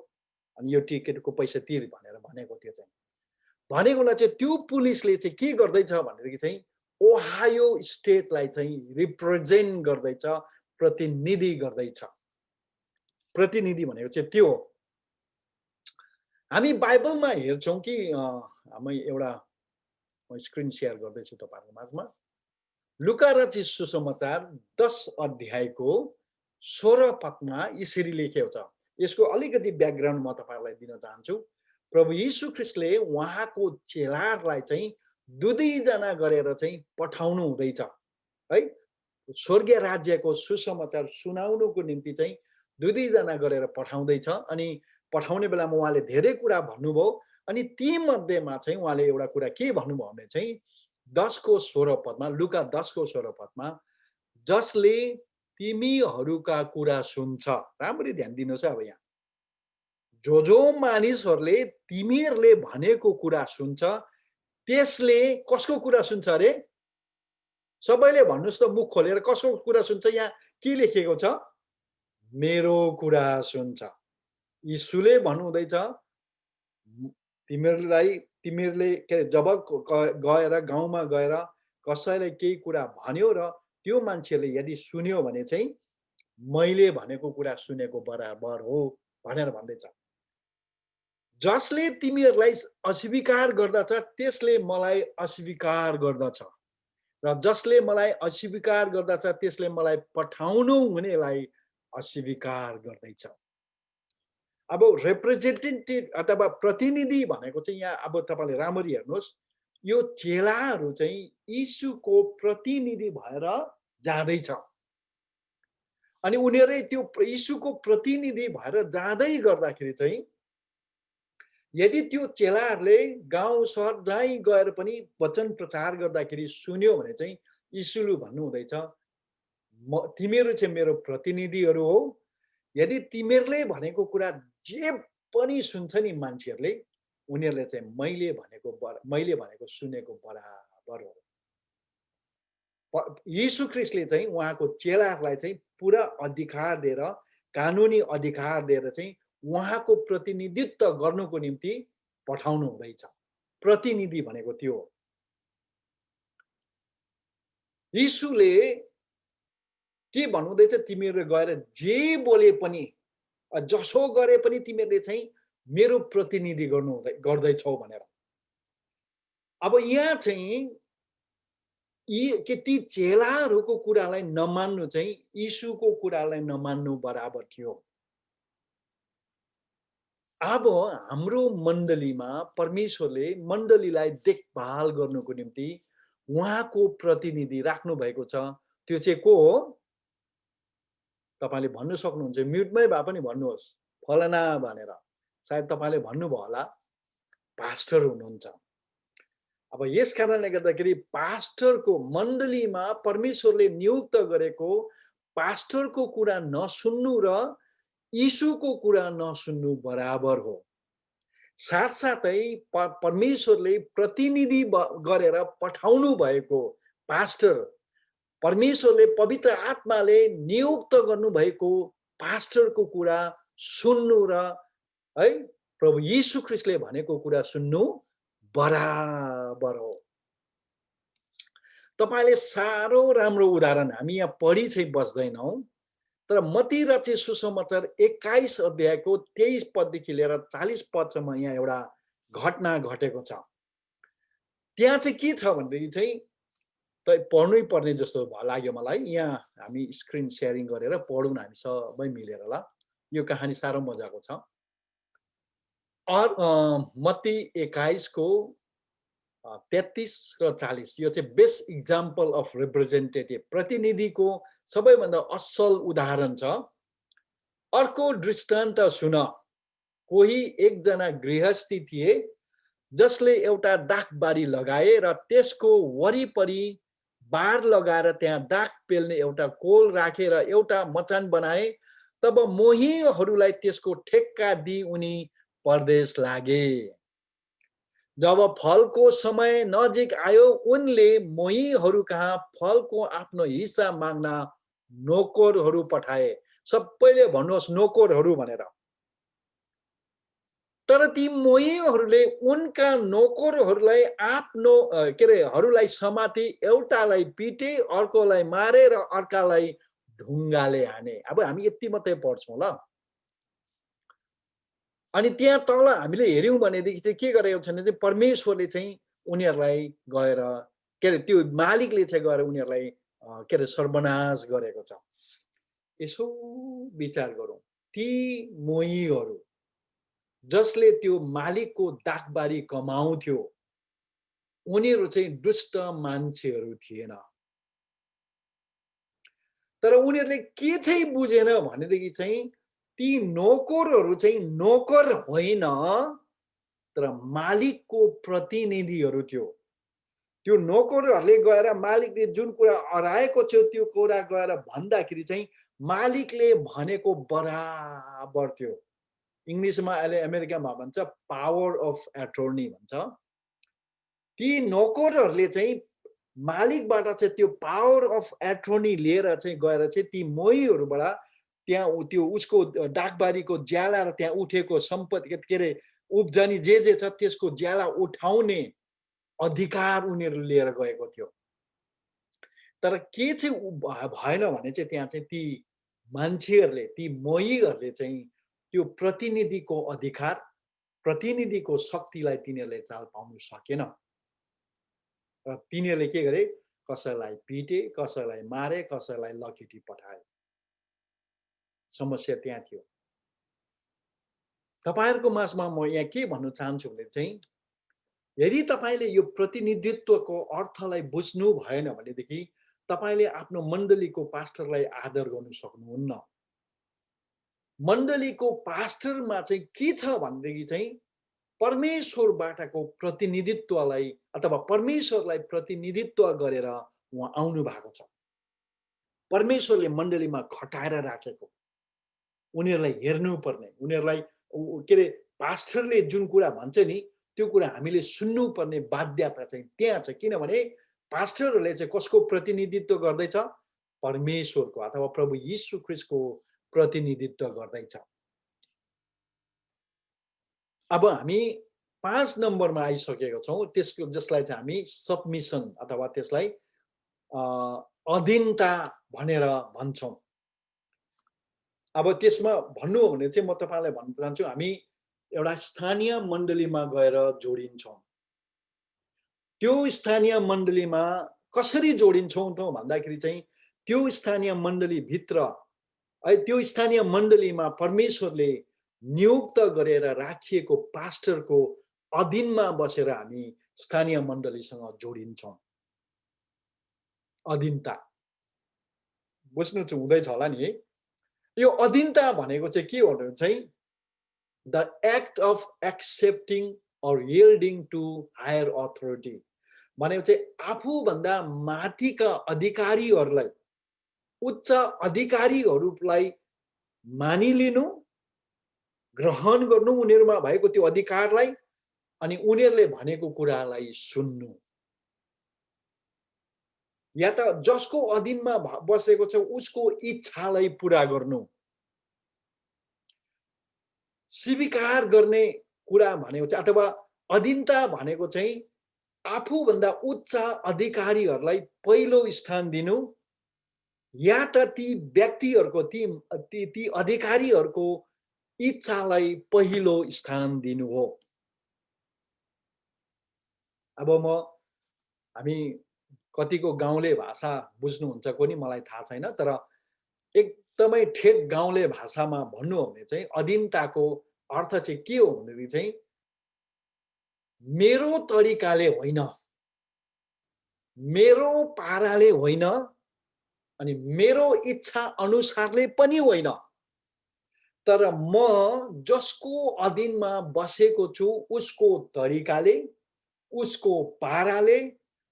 अनि यो टिकटको पैसा तिर भनेर भनेको थियो चाहिँ। भनेकोलाई चाहिँ त्यो पुलिसले चाहिँ के गर्दैछ भनेदेखि चाहिँ ओहायो स्टेटलाई चाहिँ रिप्रेजेन्ट गर्दैछ, प्रतिनिधि गर्दैछ। प्रतिनिधि भनेको चाहिँ त्यो हो। हामी बाइबलमा हेर्छौं कि हामी एउटा स्क्रिन शेयर गर्दैछु तपाईहरुको माझमा। लुका रचित सुसमाचार 10 अध्यायको 16 पदमा यसरी लेखेको छ। यसको अलिकति ब्याकग्राउन्ड म तपाईहरुलाई दिन चाहन्छु। प्रभु यीशु ख्रीष्टले उहाँको चेलाहरूलाई चाहिँ 2 जना गरेर चाहिँ पठाउनु हुँदैछ है। स्वर्गीय राज्यको सुसमाचार सुनाउनुको निम्ति चाहिँ 2 जना गरेर पठाउँदैछ। अनि पठाउने बेलामा उहाँले धेरै कुरा भन्नुभयो। अनि ती मध्येमा चाहिँ उहाँले एउटा कुरा के भन्नुभयो भने चाहिँ 10 को 16 पदमा, लुका 10 को 16 पदमा, जसले तिमीहरूका कुरा सुन्छ। राम्ररी ध्यान दिनुस् अब यहाँ। जो मानिसहरूले तिमीहरूले भनेको कुरा सुन्छ त्यसले कसको कुरा सुन्छ अरे? सबैले भन्नुस् त मुख खोलेर कसको कुरा सुन्छ? यहाँ के लेखेको छ? मेरो कुरा सुन्छ। यीशुले भन्नुहुँदैछ तिमीहरूले के जब गएर गाउँमा गएर कसैले केही कुरा भन्यो र त्यो मान्छेले यदि सुन्यो भने चाहिँ मैले भनेको कुरा सुनेको बराबर हो भनेर भन्दैछ। जसले तिमीहरूलाई अस्वीकार गर्दछ त्यसले मलाई अस्वीकार गर्दछ, र जसले मलाई अस्वीकार गर्दछ त्यसले मलाई पठाउनु हुनेलाई अस्वीकार गर्दैछ। अब रिप्रेजेन्टेटिभ अथवा प्रतिनिधि भनेको चाहिँ यहाँ अब तपाईले राम्ररी हेर्नुस्, यो चेलाहरू चाहिँ यीशुको प्रतिनिधि भएर जाँदैछ। अनि उनीहरुले त्यो यीशुको प्रतिनिधि भएर जाँदै गर्दाखेरि चाहिँ यदि त्यो चेलाहरूले गाउँ सहर जहीँ गएर पनि वचन प्रचार गर्दाखेरि सुन्यो भने चाहिँ यीशुले भन्नुहुँदैछ तिमीहरू चाहिँ मेरो प्रतिनिधिहरू हो। यदि तिमीहरूले भनेको कुरा जे पनि सुन्छ नि मान्छेहरूले, उनीहरूले चाहिँ मैले भनेको सुनेको बराबर हो। यीशु ख्रीष्टले चाहिँ उहाँको चेलाहरूलाई चाहिँ पुरा अधिकार दिएर, कानुनी अधिकार दिएर चाहिँ उहाँको प्रतिनिधित्व गर्नुको निम्ति पठाउनु हुँदैछ। प्रतिनिधि भनेको त्यो हो। यीशुले के भन्नुहुँदैछ? तिमीहरू गएर जे बोले पनि, जसो गरे पनि तिमीहरूले चाहिँ मेरो प्रतिनिधि गर्दैछौ भनेर। अब यहाँ चाहिँ ती चेलाहरूको कुरालाई नमान्नु चाहिँ यीशुको कुरालाई नमान्नु बराबर थियो। अब हाम्रो मण्डलीमा परमेश्वरले मण्डलीलाई देखभाल गर्नुको निम्ति उहाँको प्रतिनिधि राख्नु भएको छ। त्यो चाहिँ को हो? तपाईले भन्नु सक्नुहुन्छ, म्युटमै भए पनि भन्नुहोस्, फलाना भनेर। सायद तपाईले भन्नुभयो होला, पास्टर हुनुहुन्छ। अब यस कारणले गर्दाखेरि पास्टरको मण्डलीमा परमेश्वरले नियुक्त गरेको पास्टरको कुरा नसुन्नु र यीशुको कुरा नसुन्नु बराबर हो। साथसाथै परमेश्वरले प्रतिनिधि गरेर पठाउनु भएको पास्टर, परमेश्वरले पवित्र आत्माले नियुक्त गर्नु भएको पास्टरको कुरा सुन्नु र है प्रभु यीशु ख्रीष्टले भनेको कुरा सुन्नु बराबर हो। तपाईले साह्रो राम्रो उदाहरण हामी यहाँ पढी चाहिँ बस्दैनौं, तर मत्ती रचित सुसमाचार 21 अध्यायको 23 पददेखि लिएर 40 पदसम्म यहाँ एउटा घटना घटेको छ। त्यहाँ चाहिँ के छ भनेदेखि चाहिँ पढ्नै पर्ने जस्तो लाग्यो मलाई। यहाँ हामी स्क्रिन शेयरिङ गरेर पढौँ न हामी सबै मिलेर ल। यो कहानी साह्रो मजाको छ। मत्ती 21 को 33 र 40 यो चाहिँ बेस्ट इक्जाम्पल अफ रिप्रेजेन्टेटिभ, प्रतिनिधिको सबैभन्दा असल उदाहरण छ। अर्को दृष्टान्त सुन, कोही एकजना गृहस्थी थिए जसले एउटा दाखबारी लगाए र त्यसको वरिपरि बार लगाएर त्यहाँ दाख पेल्ने एउटा कोल राखेर एउटा मचान बनाए। तब मोहीहरूलाई त्यसको ठेक्का दिई उनी परदेश लागे। जब फलको समय नजिक आयो उनले मोहीहरू कहाँ फलको आफ्नो हिस्सा माग्न नोकरहरू पठाए। सबैले भन्नुहोस् नोकरहरू भनेर। तर ती मोहीहरूले उनका नोकरहरूलाई आफ्नो हरूलाई समाते, एउटालाई पिटे, अर्कोलाई मारे र अर्कालाई ढुङ्गाले हाने। अब हामी यति मात्रै पढ्छौँ ल। अनि त्यहाँ तल हामीले हेर्यौं भनेदेखि चाहिँ के गरेको छ भने परमेश्वरले चाहिँ उनीहरूलाई गएर त्यो मालिकले चाहिँ गएर उनीहरूलाई सर्वनाश गरेको छ। यसो विचार गरौँ, ती मोहीहरू जसले त्यो मालिकको दाखबारी कमाउँथ्यो उनीहरू चाहिँ दुष्ट मान्छेहरू थिएन। तर उनीहरूले के चाहिँ बुझेन भनेदेखि चाहिँ ती नोकरहरू चाहिँ नोकर होइन तर मालिकको प्रतिनिधिहरू थियो। त्यो नोकरहरूले गएर मालिकले जुन कुरा अराएको थियो त्यो कुरा गएर भन्दाखेरि चाहिँ मालिकले भनेको बराबर थियो। इङ्ग्लिसमा अहिले अमेरिकामा भन्छ पावर अफ एटर्नी भन्छ। ती नोकरहरूले चाहिँ मालिकबाट चाहिँ त्यो पावर अफ एटर्नी लिएर चाहिँ गएर चाहिँ ती मोहीहरूबाट त्यहाँ त्यो उसको दाखबारीको ज्याला र त्यहाँ उठेको सम्पत्ति के अरे उब्जनी जे छ त्यसको ज्याला उठाउने अधिकार उनीहरू लिएर गएको थियो। तर के चाहिँ भएन भने चाहिँ त्यहाँ चाहिँ ती मान्छेहरूले, ती मोहीहरूले चाहिँ त्यो प्रतिनिधिको अधिकार, प्रतिनिधिको शक्तिलाई तिनीहरूले चाल पाउन सकेन र तिनीहरूले के गरे, कसैलाई पिटे, कसैलाई मारे, कसैलाई लखेटी पठाए। समस्या त्यहाँ थियो। तपाईहरुको माझमा म यहाँ के भन्न चाहन्छु भने चाहिँ यदि तपाईले यो प्रतिनिधित्वको अर्थलाई बुझ्नु भएन भनेदेखि तपाईले आफ्नो मण्डलीको पास्टरलाई आदर गर्न सक्नुहुन्न। मण्डलीको पास्टरमा चाहिँ के छ भनेदेखि चाहिँ परमेश्वरबाटको प्रतिनिधित्वलाई अथवा परमेश्वरलाई प्रतिनिधित्व गरेर उहाँ आउनु भएको छ। परमेश्वरले मण्डलीमा खटाएर राखेको, उनीहरूलाई हेर्नुपर्ने, उनीहरूलाई के अरे पास्टरले जुन कुरा भन्छ नि त्यो कुरा हामीले सुन्नुपर्ने बाध्यता चाहिँ त्यहाँ छ। किनभने पास्टरहरूले चाहिँ कसको प्रतिनिधित्व गर्दैछ? परमेश्वरको अथवा प्रभु यीशु ख्रीष्टको प्रतिनिधित्व गर्दैछ। अब हामी 5 नम्बरमा आइसकेको छौँ, त्यसको जसलाई चाहिँ हामी सबमिसन अथवा त्यसलाई अधीनता भनेर भन्छौँ। अब त्यसमा भन्नु हो भने चाहिँ म तपाईलाई भन्न चाहन्छु हामी एउटा स्थानीय मण्डलीमा गएर जोडिन्छौँ। त्यो स्थानीय मण्डलीमा कसरी जोडिन्छौँ त भन्दाखेरि चाहिँ त्यो स्थानीय मण्डली भित्र त्यो स्थानीय मण्डलीमा परमेश्वरले नियुक्त गरेर राखिएको पास्टरको अधीनमा बसेर हामी स्थानीय मण्डलीसँग जोडिन्छौँ। अधीनता बुझ्नु चाहिँ हुँदैछ होला नि है। यो अधीनता भनेको चाहिँ के हो भने चाहिँ the act of accepting or yielding to higher authority भनेको चाहिँ आफूभन्दा माथिका अधिकारीहरूलाई, उच्च अधिकारीहरूलाई मानिलिनु, ग्रहण गर्नु उनीहरुमा भएको त्यो अधिकारलाई, अनि उनीहरुले भनेको कुरालाई सुन्नु। या त जसको अधीनमा बसेको छ उसको इच्छालाई पूरा गर्नु। स्वीकार गर्ने कुरा भनेको चाहिँ अथवा अधीनता भनेको चाहिँ आफूभन्दा उच्च अधिकारीहरूलाई पहिलो स्थान दिनु, या त ती व्यक्तिहरूको ती अधिकारीहरूको इच्छालाई पहिलो स्थान दिनु हो। अब हामी कतिको गाउँले भाषा बुझ्नुहुन्छ कोनी मलाई थाहा छैन, तर एकदमै ठेट गाउँले भाषामा भन्नु हो भने चाहिँ अधीनताको अर्थ चाहिँ के हो भनेदेखि चाहिँ मेरो तरिकाले होइन, मेरो पाराले होइन, अनि मेरो इच्छा अनुसारले पनि होइन, तर म जसको अधीनमा बसेको छु उसको तरिकाले, उसको पाराले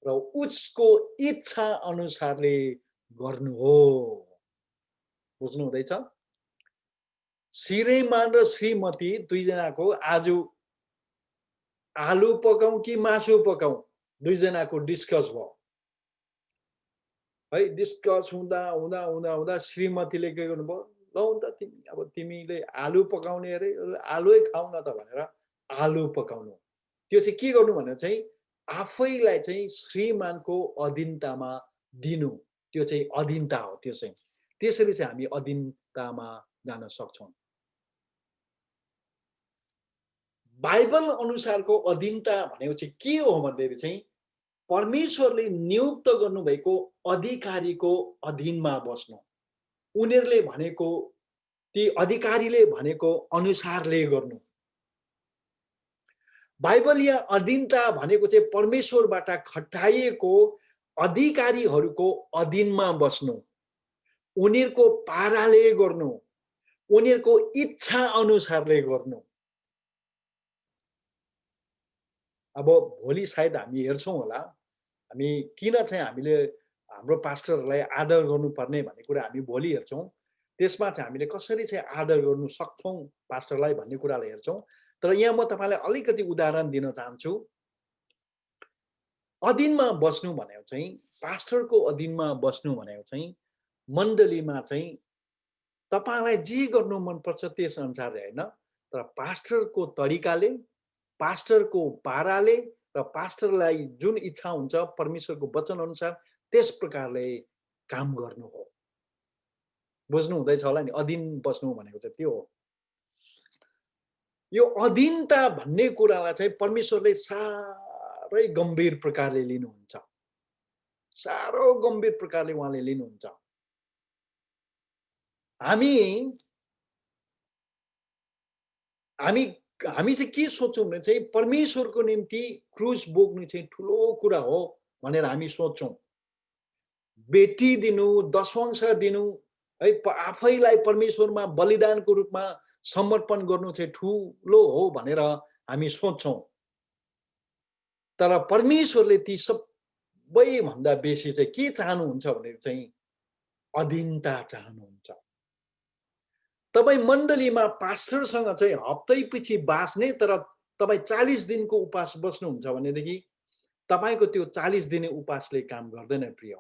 र उसको इच्छा अनुसारले गर्नु हो। बुझ्नु हुँदैछ? श्रीमान र श्रीमती दुईजनाको आज आलु पकाउँ कि मासु पकाउँ, दुईजनाको डिस्कस भयो है। डिस्कस हुँदा हुँदा हुँदा हुँदा श्रीमतीले के गर्नुभयो, ल त तिमी अब तिमीले आलु पकाउने अरे, आलुै खाऊ न त भनेर आलु पकाउनु। त्यो चाहिँ के गर्नु भनेर चाहिँ आफैलाई चाहिँ श्रीमानको अधीनतामा दिनु, त्यो चाहिँ अधीनता हो। त्यो चाहिँ त्यसरी चाहिँ हामी अधीनतामा जान सक्छौँ। बाइबल अनुसारको अधीनता भनेको चाहिँ के हो भन्दाखेरि चाहिँ परमेश्वरले नियुक्त गर्नुभएको अधिकारीको अधीनमा बस्नु, उनीहरूले भनेको, ती अधिकारीले भनेको अनुसारले गर्नु। बाइबलीय अधीनता भनेको चाहिँ परमेश्वरबाट खटाइएको अधिकारीहरूको अधीनमा बस्नु, उनीहरूको पाराले गर्नु, उनीहरूको इच्छा अनुसारले गर्नु। अब भोलि सायद हामी हेर्छौँ होला, हामी किन चाहिँ हामीले हाम्रो पास्टरहरूलाई आदर गर्नुपर्ने भन्ने कुरा हामी भोलि हेर्छौँ। त्यसमा चाहिँ हामीले कसरी चाहिँ आदर गर्नु सक्छौँ पास्टरलाई भन्ने कुरालाई हेर्छौँ। तर यहाँ म तपाईँलाई अलिकति उदाहरण दिन चाहन्छु। अधीनमा बस्नु भनेको चाहिँ, पास्टरको अधीनमा बस्नु भनेको चाहिँ मण्डलीमा चाहिँ तपाईँलाई जे गर्नु मनपर्छ त्यस अनुसारले होइन, तर पास्टरको तरिकाले, पास्टरको पाराले र पास्टरलाई जुन इच्छा हुन्छ परमेश्वरको वचन अनुसार त्यस प्रकारले काम गर्नु हो। बुझ्नु हुँदैछ होला नि, अधीन बस्नु भनेको चाहिँ त्यो हो। यो अधीनता भन्ने कुरालाई चाहिँ परमेश्वरले साह्रै गम्भीर प्रकारले लिनुहुन्छ, साह्रो गम्भीर प्रकारले उहाँले लिनुहुन्छ। हामी हामी हामी चाहिँ के सोच्छौँ भने चाहिँ परमेश्वरको निम्ति क्रुस बोक्नु चाहिँ ठुलो कुरा हो भनेर हामी सोच्छौँ। बेटी दिनु, दशवंश दिनु है, आफैलाई परमेश्वरमा बलिदानको रूपमा समर्पण गर्नु चाहिँ ठुलो हो भनेर हामी सोच्छौँ। तर परमेश्वरले ती सबैभन्दा बेसी चाहिँ के चाहनुहुन्छ भने चाहिँ अधीनता चाहनुहुन्छ। तपाईँ मण्डलीमा पास्टरसँग चाहिँ हप्तैपछि बाँच्ने, तर तपाईँ 40 दिनको उपास बस्नुहुन्छ भनेदेखि तपाईँको त्यो 40 दिने उपासले काम गर्दैन प्रिय।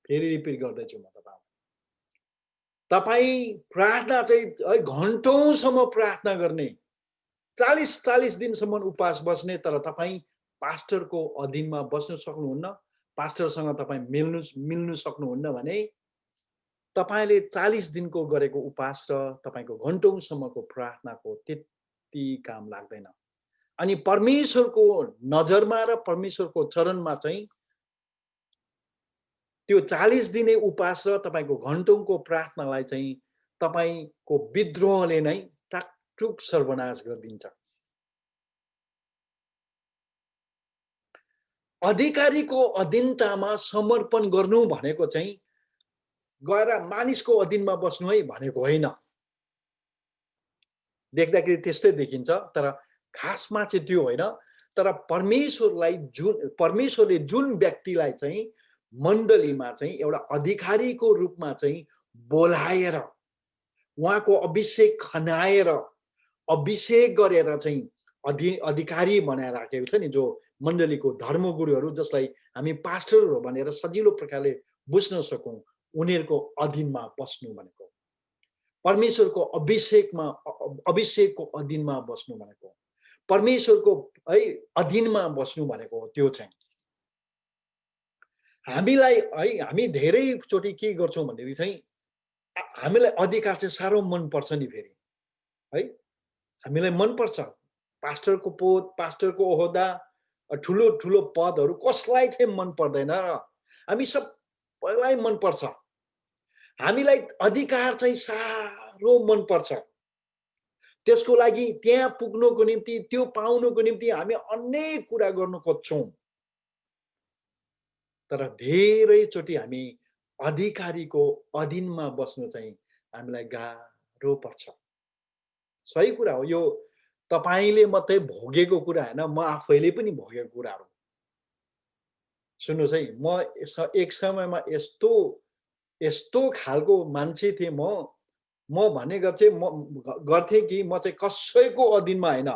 फेरि रिपिट गर्दैछु म तपाईँलाई, तपाईँ प्रार्थना चाहिँ घन्टौँसम्म प्रार्थना गर्ने, 40 दिनसम्म उपास बस्ने, तर तपाईँ पास्टरको अधीनमा बस्न सक्नुहुन्न, पास्टरसँग तपाईँ मिल्नु सक्नुहुन्न भने तपाईले 40 दिनको गरेको उपास र तपाईको घन्टौँसम्मको प्रार्थनाको त्यति काम लाग्दैन। अनि परमेश्वरको नजरमा र परमेश्वरको चरणमा चाहिँ त्यो 40 दिने उपास र तपाईको घन्टौँको प्रार्थनालाई चाहिँ तपाईको विद्रोहले नै टाकटुक सर्वनाश गरिदिन्छ। अधिकारीको अधीनतामा समर्पण गर्नु भनेको चाहिँ गएर मानिसको अधीनमा बस्नु है भनेको होइन। देख्दाखेरि त्यस्तै देखिन्छ, तर खासमा चाहिँ त्यो होइन। तर परमेश्वरले जुन व्यक्तिलाई चाहिँ मण्डलीमा चाहिँ एउटा अधिकारीको रूपमा चाहिँ बोलाएर उहाँको अभिषेक खनाएर अभिषेक गरेर चाहिँ अधिकारी बनाएर राखेको छ नि, जो मण्डलीको धर्मगुरुहरू जसलाई हामी पास्टरहरू भनेर सजिलो प्रकारले बुझ्न सकौँ, उनीहरूको अधीनमा बस्नु भनेको, परमेश्वरको अभिषेकको अधीनमा बस्नु भनेको, परमेश्वरको है अधीनमा बस्नु भनेको त्यो चाहिँ हामीलाई है। हामी धेरैचोटि के गर्छौँ भन्दाखेरि चाहिँ हामीलाई अधिकार चाहिँ साह्रो मनपर्छ नि फेरि है, हामीलाई मनपर्छ पास्टरको पद, पास्टरको ओहदा, ठुलो ठुलो पदहरू कसलाई चाहिँ मन पर्दैन र हामी सबैलाई मनपर्छ। हामीलाई अधिकार चाहिँ साह्रो मनपर्छ। त्यसको लागि त्यहाँ पुग्नको निम्ति त्यो पाउनको निम्ति हामी अनेक कुरा गर्न खोज्छौँ, तर धेरैचोटि हामी अधिकारीको अधीनमा बस्नु चाहिँ हामीलाई गाह्रो पर्छ। सही कुरा हो, यो तपाईले मात्रै भोगेको कुरा हैन, म आफैले पनि भोगेको कुरा हो। सुन्नुहोस् है, म एक समयमा यस्तो यस्तो खालको मान्छे थिएँ म भनेको चाहिँ म गर्थे कि म चाहिँ कसैको अधीनमा हैन,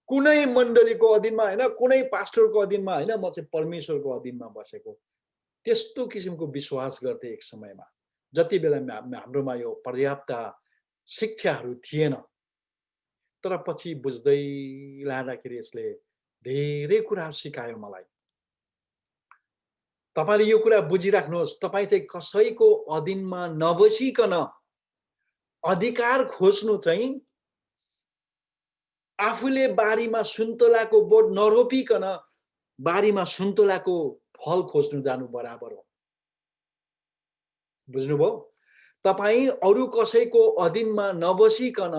कुनै मण्डलीको अधीनमा हैन, कुनै पास्टरको अधीनमा हैन, म चाहिँ परमेश्वरको अधीनमा बसेको। त्यस्तो किसिमको विश्वास गर्थे एक समयमा, जति बेला हाम्रोमा यो पर्याप्त शिक्षाहरू थिएन। तर पछि बुझ्दै लाँदाखेरि यसले धेरै कुराहरू सिकायो मलाई। तपाईले यो कुरा बुझिराख्नुहोस्, तपाई चाहिँ कसैको अधीनमा नबसिकन अधिकार खोज्नु चाहिँ आफूले बारीमा सुन्तलाको बोट नरोपिकन बारीमा सुन्तलाको फल खोज्नु जानु बराबर हो। बुझ्नुभयो? तपाई अरु कसैको अधीनमा नबसिकन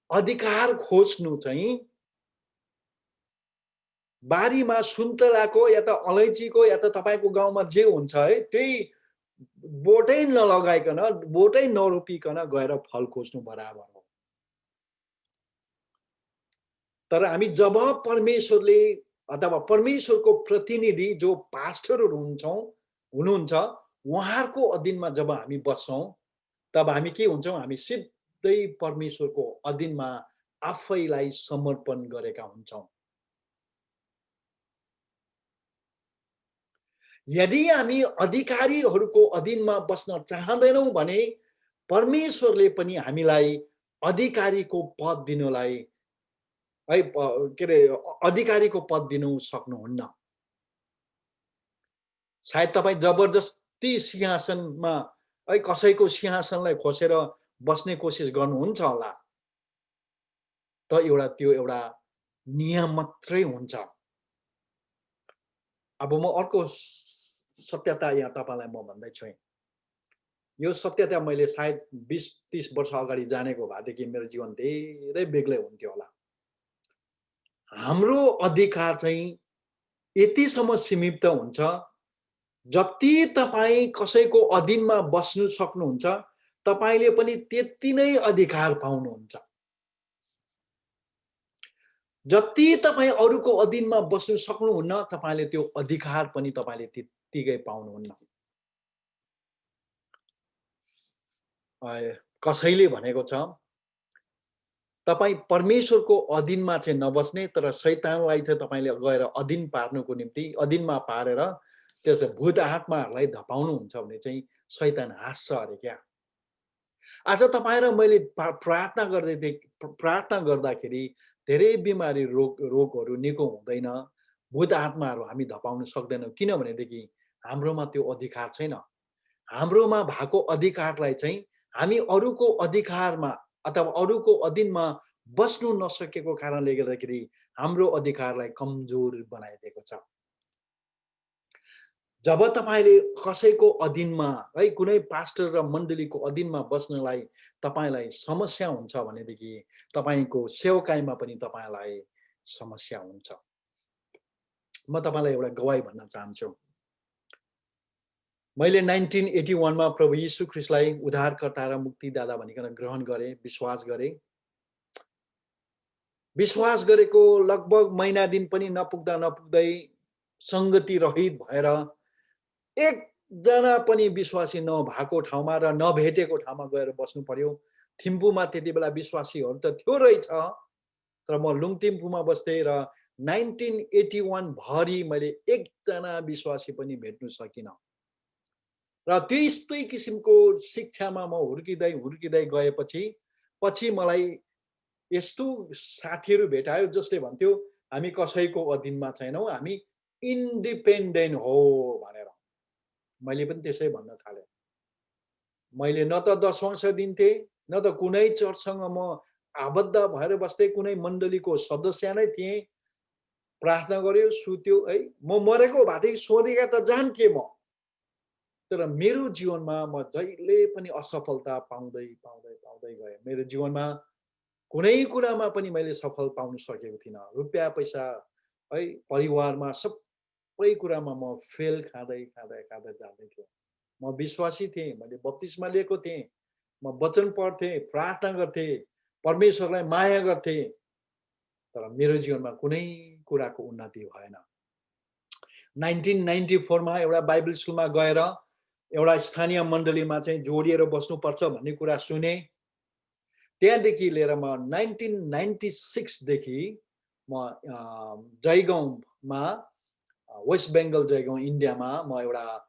अधिकार खोज्नु चाहिँ बारीमा सुन्तलाको या त अलैँचीको या त तपाईको गाउँमा जे हुन्छ है, त्यही बोटै नलगाइकन, बोटै नरोपिकन गएर फल खोज्नु बराबर हो। तर हामी जब परमेश्वरले अथवा परमेश्वरको प्रतिनिधि जो पास्टरहरू हुनुहुन्छ, उहाँहरूको अधीनमा जब हामी बस्छौं, तब हामी के हुन्छौं? हामी सिधै परमेश्वरको अधीनमा आफैलाई समर्पण गरेका हुन्छौं। यदि हामी अधिकारीहरूको अधीनमा बस्न चाहँदैनौं भने परमेश्वरले पनि हामीलाई अधिकारीको पद दिनलाई है के रे अधिकारीको पद दिनु सक्नुहुन्न। सायद तपाई जबरजस्ती सिंहासनमा है कसैको सिंहासनलाई खोसेर बस्ने कोसिस गर्नुहुन्छ होला, त त्यो एउटा नियम मात्रै हुन्छ। अब म अर्को सत्यता यहाँ तपाईलाई म भन्दैछु। यो सत्यता मैले सायद 20-30 वर्ष अगाडि जानेको भएदेखि मेरो जीवन धेरै बेग्लै हुन्थ्यो होला। हाम्रो अधिकार चाहिँ यतिसम्म सीमित हुन्छ, जति तपाई कसैको अधीनमा बस्नु सक्नुहुन्छ, तपाईले पनि त्यति नै अधिकार पाउनुहुन्छ। जति तपाई अरूको अधीनमा बस्नु सक्नुहुन्न, तपाईले त्यो अधिकार पनि तपाईले त्यतिकै पाउनुहुन्न। कसैले भनेको छ, तपाई परमेश्वरको अधीनमा चाहिँ नबस्ने, तर शैतानलाई चाहिँ तपाईले गएर अधीन पार्नुको निम्ति अधीनमा पारेर त्यसै भूत आत्माहरूलाई धपाउनुहुन्छ भने चाहिँ शैतान हाँस्छ अरे क्या। आज तपाईँ र मैले प्रार्थना गर्दाखेरि धेरै बिमारी रोगहरू निको हुँदैन, भूत आत्माहरू हामी धपाउन सक्दैनौँ, किनभनेदेखि हाम्रोमा त्यो अधिकार छैन। हाम्रोमा भएको अधिकारलाई चाहिँ हामी अरूको अधिकारमा अथवा अरूको अधीनमा बस्नु नसकेको कारणले गर्दाखेरि हाम्रो अधिकारलाई कमजोर बनाइदिएको छ। जब तपाईले कसैको अधीनमा है कुनै पास्टर र मण्डलीको अधीनमा बस्नलाई तपाईलाई समस्या हुन्छ भनेदेखि तपाईको सेवकाईमा पनि तपाईलाई समस्या हुन्छ। म तपाईलाई एउटा गवाही भन्न चाहन्छु। मैले 1981 मा प्रभु यीशु ख्रीष्टलाई उद्धारकर्ता र मुक्तिदाता भनिकन ग्रहण गरे, विश्वास गरे। विश्वास गरेको लगभग महिना दिन पनि नपुग्दै संगति रहित भएर एकजना पनि विश्वासी नभएको ठाउँमा र नभेटेको ठाउँमा गएर बस्नु पर्यो। थिम्पूमा त्यति बेला विश्वासीहरू त थियो रहेछ, तर म लुङथिम्पूमा बस्थे र 1981 भरि मैले एकजना विश्वासी पनि भेट्नु सकिन। र त्यस्तै किसिमको शिक्षामा म हुर्किँदै गएपछि मलाई यस्तो साथीहरू भेटायो जसले भन्थ्यो हामी कसैको अधीनमा छैनौं, हामी इन्डिपेन्डेन्ट हो भनेर। मैले पनि त्यसै भन्न थाले। मैले न त दशवंश दिन्थे, न त कुनै चर्चसँग म आबद्ध भएर बस्थे, कुनै मण्डलीको सदस्य नै थिएँ। प्रार्थना गर्यो, सुत्यो है, म मरेको भएदेखि स्वर्ग त जान्थे म। तर मेरो जीवनमा म जहिले पनि असफलता पाउँदै गएँ। मेरो जीवनमा कुनै कुरामा पनि मैले सफल पाउन सकेको थिइनँ। रुपियाँ पैसा है परिवारमा सबै कुरामा म फेल खाँदै जाँदै थिएँ। म विश्वासी थिएँ, मैले बप्तिस्मा लिएको थिएँ, म वचन पढ्थेँ, प्रार्थना गर्थेँ, परमेश्वरलाई माया गर्थेँ, तर मेरो जीवनमा कुनै कुराको उन्नति भएन। 1994 मा एउटा बाइबल स्कुलमा गएर एउटा स्थानीय मण्डलीमा चाहिँ जोडिएर बस्नुपर्छ भन्ने कुरा सुने। त्यहाँदेखि लिएर म 1996 देखि म जयगाउँमा वेस्ट बेङ्गल जयगाउँ इन्डियामा म एउटा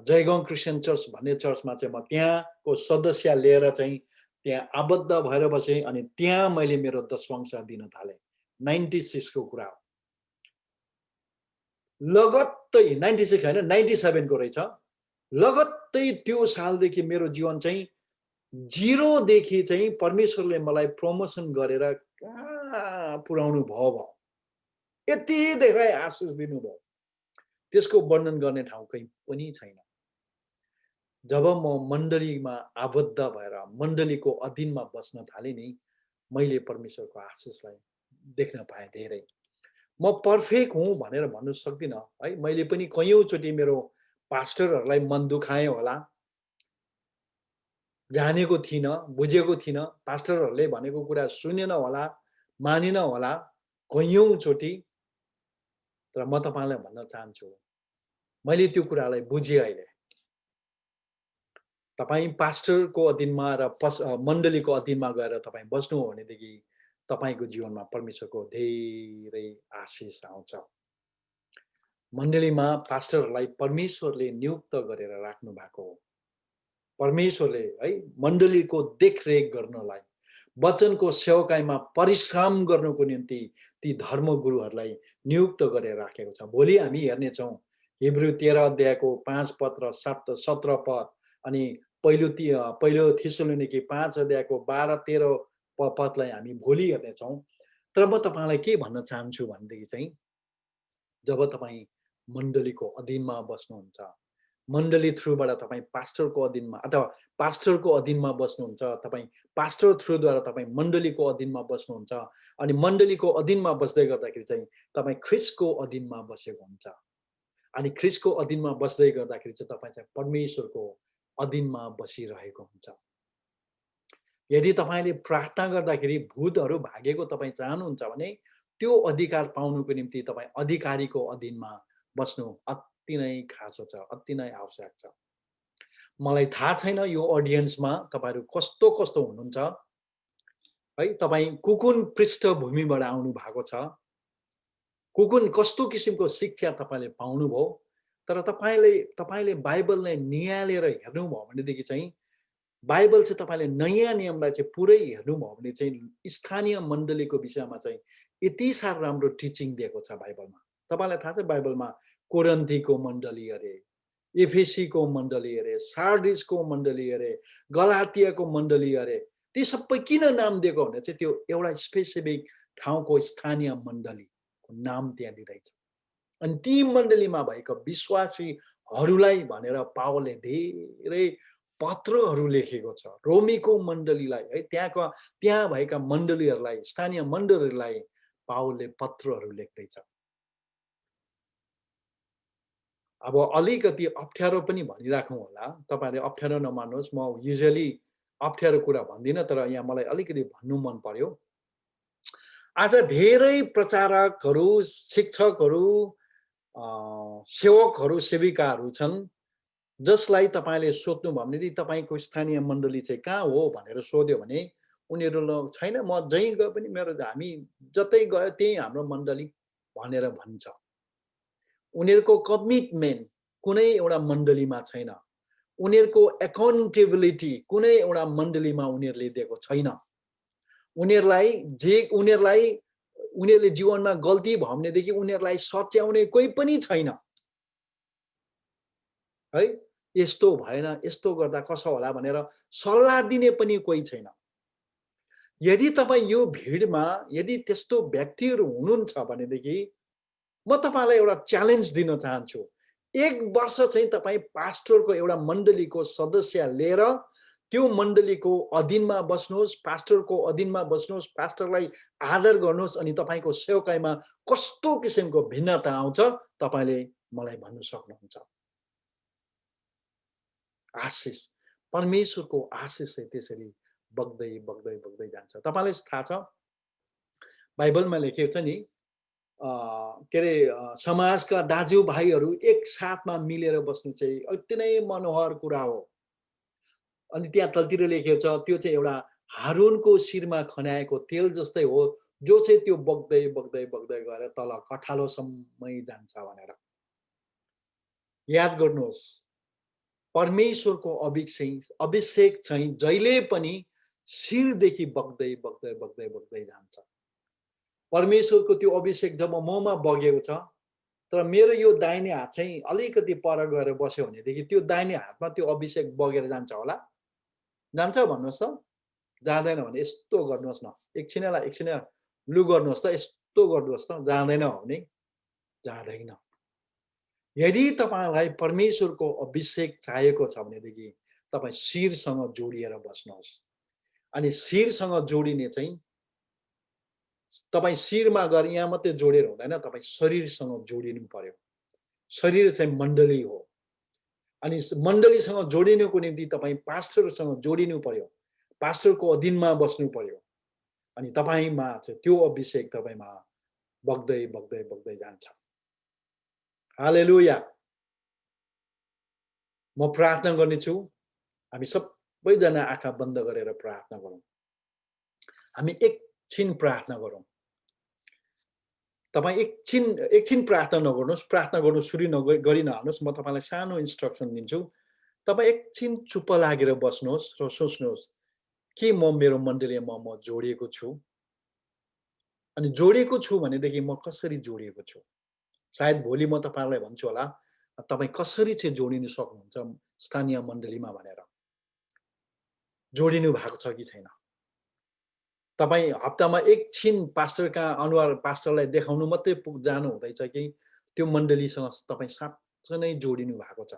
जयगाउँ क्रिस्चियन चर्च भन्ने चर्चमा चाहिँ म त्यहाँको सदस्य लिएर चाहिँ त्यहाँ आबद्ध भएर बसेँ अनि त्यहाँ मैले मेरो दशवंश दिन थालेँ। 96 को कुरा हो। लगत्तै 96 हैन 97 को रहेछ। लगत्तै त्यो सालदेखि मेरो जीवन चाहिँ 0 देखि चाहिँ परमेश्वरले मलाई प्रमोसन गरेर कहाँ पुर्याउनु भयो। यति धेरै आशिष दिनुभयो। त्यसको वर्णन गर्ने ठाउँ कहीँ पनि छैन। जब म मण्डलीमा आबद्ध भएर मण्डलीको अधीनमा बस्न थालेँ नि मैले परमेश्वरको आशिषलाई देख्न पाएँ धेरै। म पर्फेक्ट हुँ भनेर भन्नु सक्दिनँ है। मैले पनि कयौँचोटि मेरो पास्टरहरूलाई मन दुखाएँ होला, जानेको थिइनँ, बुझेको थिइनँ, पास्टरहरूले भनेको कुरा सुनेन होला, मानेन होला कयौँचोटि। तर म तपाईँलाई भन्न चाहन्छु मैले त्यो कुरालाई बुझेँ अहिले। तपाईँ पास्टरको अधीनमा र मण्डलीको अधीनमा गएर तपाईँ बस्नु हो भनेदेखि तपाईको जीवनमा परमेश्वरको धेरै आशिष आउँछ। मण्डलीमा पास्टरहरूलाई परमेश्वरले नियुक्त गरेर राख्नु भएको हो। परमेश्वरले है मण्डलीको देखरेख गर्नलाई, वचनको सेवकाईमा परिश्रम गर्नको निम्ति ती धर्मगुरुहरूलाई नियुक्त गरेर राखेको छ। भोलि हामी हेर्नेछौँ हिब्रू 13 अध्यायको 5 पद र 17 पद अनि पहिलो थिस्सलुनीकी 5 अध्यायको 12-13 पदलाई हामी भोलि हेर्नेछौँ। तर म तपाईँलाई के भन्न चाहन्छु भनेदेखि चाहिँ जब तपाईँ मण्डलीको अधीनमा बस्नुहुन्छ, मण्डली थ्रुबाट तपाईँ पास्टरको अधीनमा अथवा पास्टरको अधीनमा बस्नुहुन्छ, तपाईँ पास्टर थ्रुद्वारा तपाईँ मण्डलीको अधीनमा बस्नुहुन्छ अनि मण्डलीको अधीनमा बस्दै गर्दाखेरि चाहिँ तपाईँ ख्रीष्टको अधीनमा बसेको हुन्छ। अनि ख्रीष्टको अधीनमा बस्दै गर्दाखेरि चाहिँ तपाईँ चाहिँ परमेश्वरको अधीनमा बसिरहेको हुन्छ। यदि तपाईले प्रार्थना गर्दाखेरि भूतहरू भागेको तपाईँ चाहनुहुन्छ भने त्यो अधिकार पाउनुको निम्ति तपाईँ अधिकारीको अधीनमा बस्नु अति नै खाँचो छ, अति नै आवश्यक छ। मलाई थाहा छैन यो अडियन्समा तपाईहरु कस्तो कस्तो हुनुहुन्छ है। तपाईँ कुन पृष्ठभूमिबाट आउनु भएको छ, कुन कस्तो किसिमको शिक्षा तपाईले पाउनुभयो, तर तपाईले बाइबललाई नियालेर हेर्नुभयो भनेदेखि चाहिँ बाइबल चाहिँ तपाईले नयाँ नियमलाई चाहिँ पुरै हेर्नुभयो भने चाहिँ स्थानीय मण्डलीको विषयमा चाहिँ यति साह्रो राम्रो टिचिङ दिएको छ बाइबलमा। तपाईलाई थाहा छ बाइबलमा कोरिन्थीको मण्डली अरे, एफेसीको मण्डली अरे, सार्दिसको मण्डली अरे, गलातियाको मण्डली अरे, ती सबै किन नाम दिएको भने चाहिँ त्यो एउटा स्पेसिफिक ठाउँको स्थानीय मण्डलीको नाम त्यहाँ दिँदैछ। अनि ती मण्डलीमा भएका विश्वासीहरूलाई भनेर पावलले धेरै पत्रहरू लेखेको छ। रोमीको मण्डलीलाई है त्यहाँ भएका मण्डलीहरूलाई, स्थानीय मण्डलीहरूलाई पावलले पत्रहरू लेख्दैछ। अब अलिकति अप्ठ्यारो पनि भनिराखौँ होला, तपाईहरुले अप्ठ्यारो नमान्नुहोस्। म युजुअली अप्ठ्यारो कुरा भन्दिनँ, तर यहाँ मलाई अलिकति भन्नु मन पर्यो। आज धेरै प्रचारकहरू, शिक्षकहरू, सेवकहरू, सेविकाहरू छन् जसलाई तपाईले सोध्नु भयो भने तपाईको स्थानीय मण्डली चाहिँ कहाँ हो भनेर सोध्यो भने उनीहरुले छैन, म जहीँ गए पनि हामी जतै गयो त्यही हाम्रो मण्डली भनेर भन्छ। उनीहरुको कमिटमेन्ट कुनै एउटा मण्डलीमा छैन। उनीहरुको एकाउन्टेबिलिटी कुनै एउटा मण्डलीमा उनीहरुले दिएको छैन। उनीहरुले जीवनमा गल्ती भयो भनेदेखि उनीहरुलाई सच्याउने कोही पनि छैन है। यस्तो भएन, यस्तो गर्दा कसो होला भनेर सल्लाह दिने पनि कोही छैन। यदि तपाईँ यो भिडमा यदि त्यस्तो व्यक्तिहरू हुनुहुन्छ भनेदेखि म तपाईलाई एउटा च्यालेन्ज दिन चाहन्छु। 1 वर्ष चाहिँ तपाईँ पास्टरको एउटा मण्डलीको सदस्य लिएर त्यो मण्डलीको अधीनमा बस्नुहोस्, पास्टरको अधीनमा बस्नुहोस्, पास्टरलाई आदर गर्नुहोस् अनि तपाईको सेवकाईमा कस्तो किसिमको भिन्नता आउँछ तपाईले मलाई भन्न सक्नुहुन्छ। आशिष, परमेश्वरको आशिष चाहिँ त्यसरी बग्दै बग्दै बग्दै जान्छ। तपाईलाई थाहा छ बाइबलमा लेखिएको छ नि के अरे समाजका दाजुभाइहरू एक साथमा मिलेर बस्नु चाहिँ अति नै मनोहर कुरा हो। अनि त्यहाँ तलतिर लेखिएको छ त्यो चाहिँ एउटा हारूनको शिरमा खन्याएको तेल जस्तै हो जो चाहिँ त्यो बग्दै बग्दै बग्दै गएर तल कठालोसम्मै जान्छ भनेर। याद गर्नुहोस् परमेश्वरको अभिषेक चाहिँ जहिले पनि शिरदेखि बग्दै बग्दै बग्दै बग्दै जान्छ। परमेश्वरको त्यो अभिषेक जब ममा बगेको छ तर मेरो यो दाहिने हात चाहिँ अलिकति पर गएर बस्यो भनेदेखि त्यो दाहिने हातमा त्यो अभिषेक बगेर जान्छ होला? जान्छ भन्नुहोस् त? जाँदैन भने यस्तो गर्नुहोस् न, एकछिन लु गर्नुहोस् त, यस्तो गर्नुहोस् त, जाँदैन हो भने जाँदैन। यदि तपाईलाई परमेश्वरको अभिषेक चाहिएको छ भनेदेखि तपाई शिरसँग जोडिएर बस्नुहोस्। अनि शिरसँग जोडिने चाहिँ तपाई शिरमा गएर यहाँ मात्रै जोडेर हुँदैन, तपाई शरीरसँग जोडिनु पर्यो। शरीर चाहिँ मण्डली हो। अनि मण्डलीसँग जोडिनुको निम्ति तपाई पास्टरसँग जोडिनु पर्यो, पास्टरको अधीनमा बस्नु पर्यो। अनि तपाईमा चाहिँ त्यो अभिषेक तपाईमा बग्दै बग्दै बग्दै जान्छ। हालेलुया। म प्रार्थना गर्नेछु, हामी सबैजना आँखा बन्द गरेर प्रार्थना गरौँ। हामी एकछिन प्रार्थना गरौँ। तपाई एकछिन प्रार्थना नगर्नुहोस्, प्रार्थना गर्नु सुरु गरि नहाल्नुहोस्। म तपाईलाई सानो इन्स्ट्रक्सन दिन्छु। तपाई एकछिन चुप्प लागेर बस्नुहोस् र सोच्नुहोस् के म मेरो मण्डलीमा म जोडिएको छु? अनि जोडिएको छु भनेदेखि म कसरी जोडिएको छु? सायद भोलि म तपाईलाई भन्छु होला तपाई कसरी चाहिँ जोडिनु सक्नुहुन्छ स्थानीय मण्डलीमा भनेर। जोडिनु भएको छ कि छैन? तपाई हप्तामा एकछिन पास्टरका अनुहार पास्टरलाई देखाउनु मात्रै जानु हुँदैछ कि त्यो मण्डलीसँग तपाई साँच्चै नै जोडिनु भएको छ?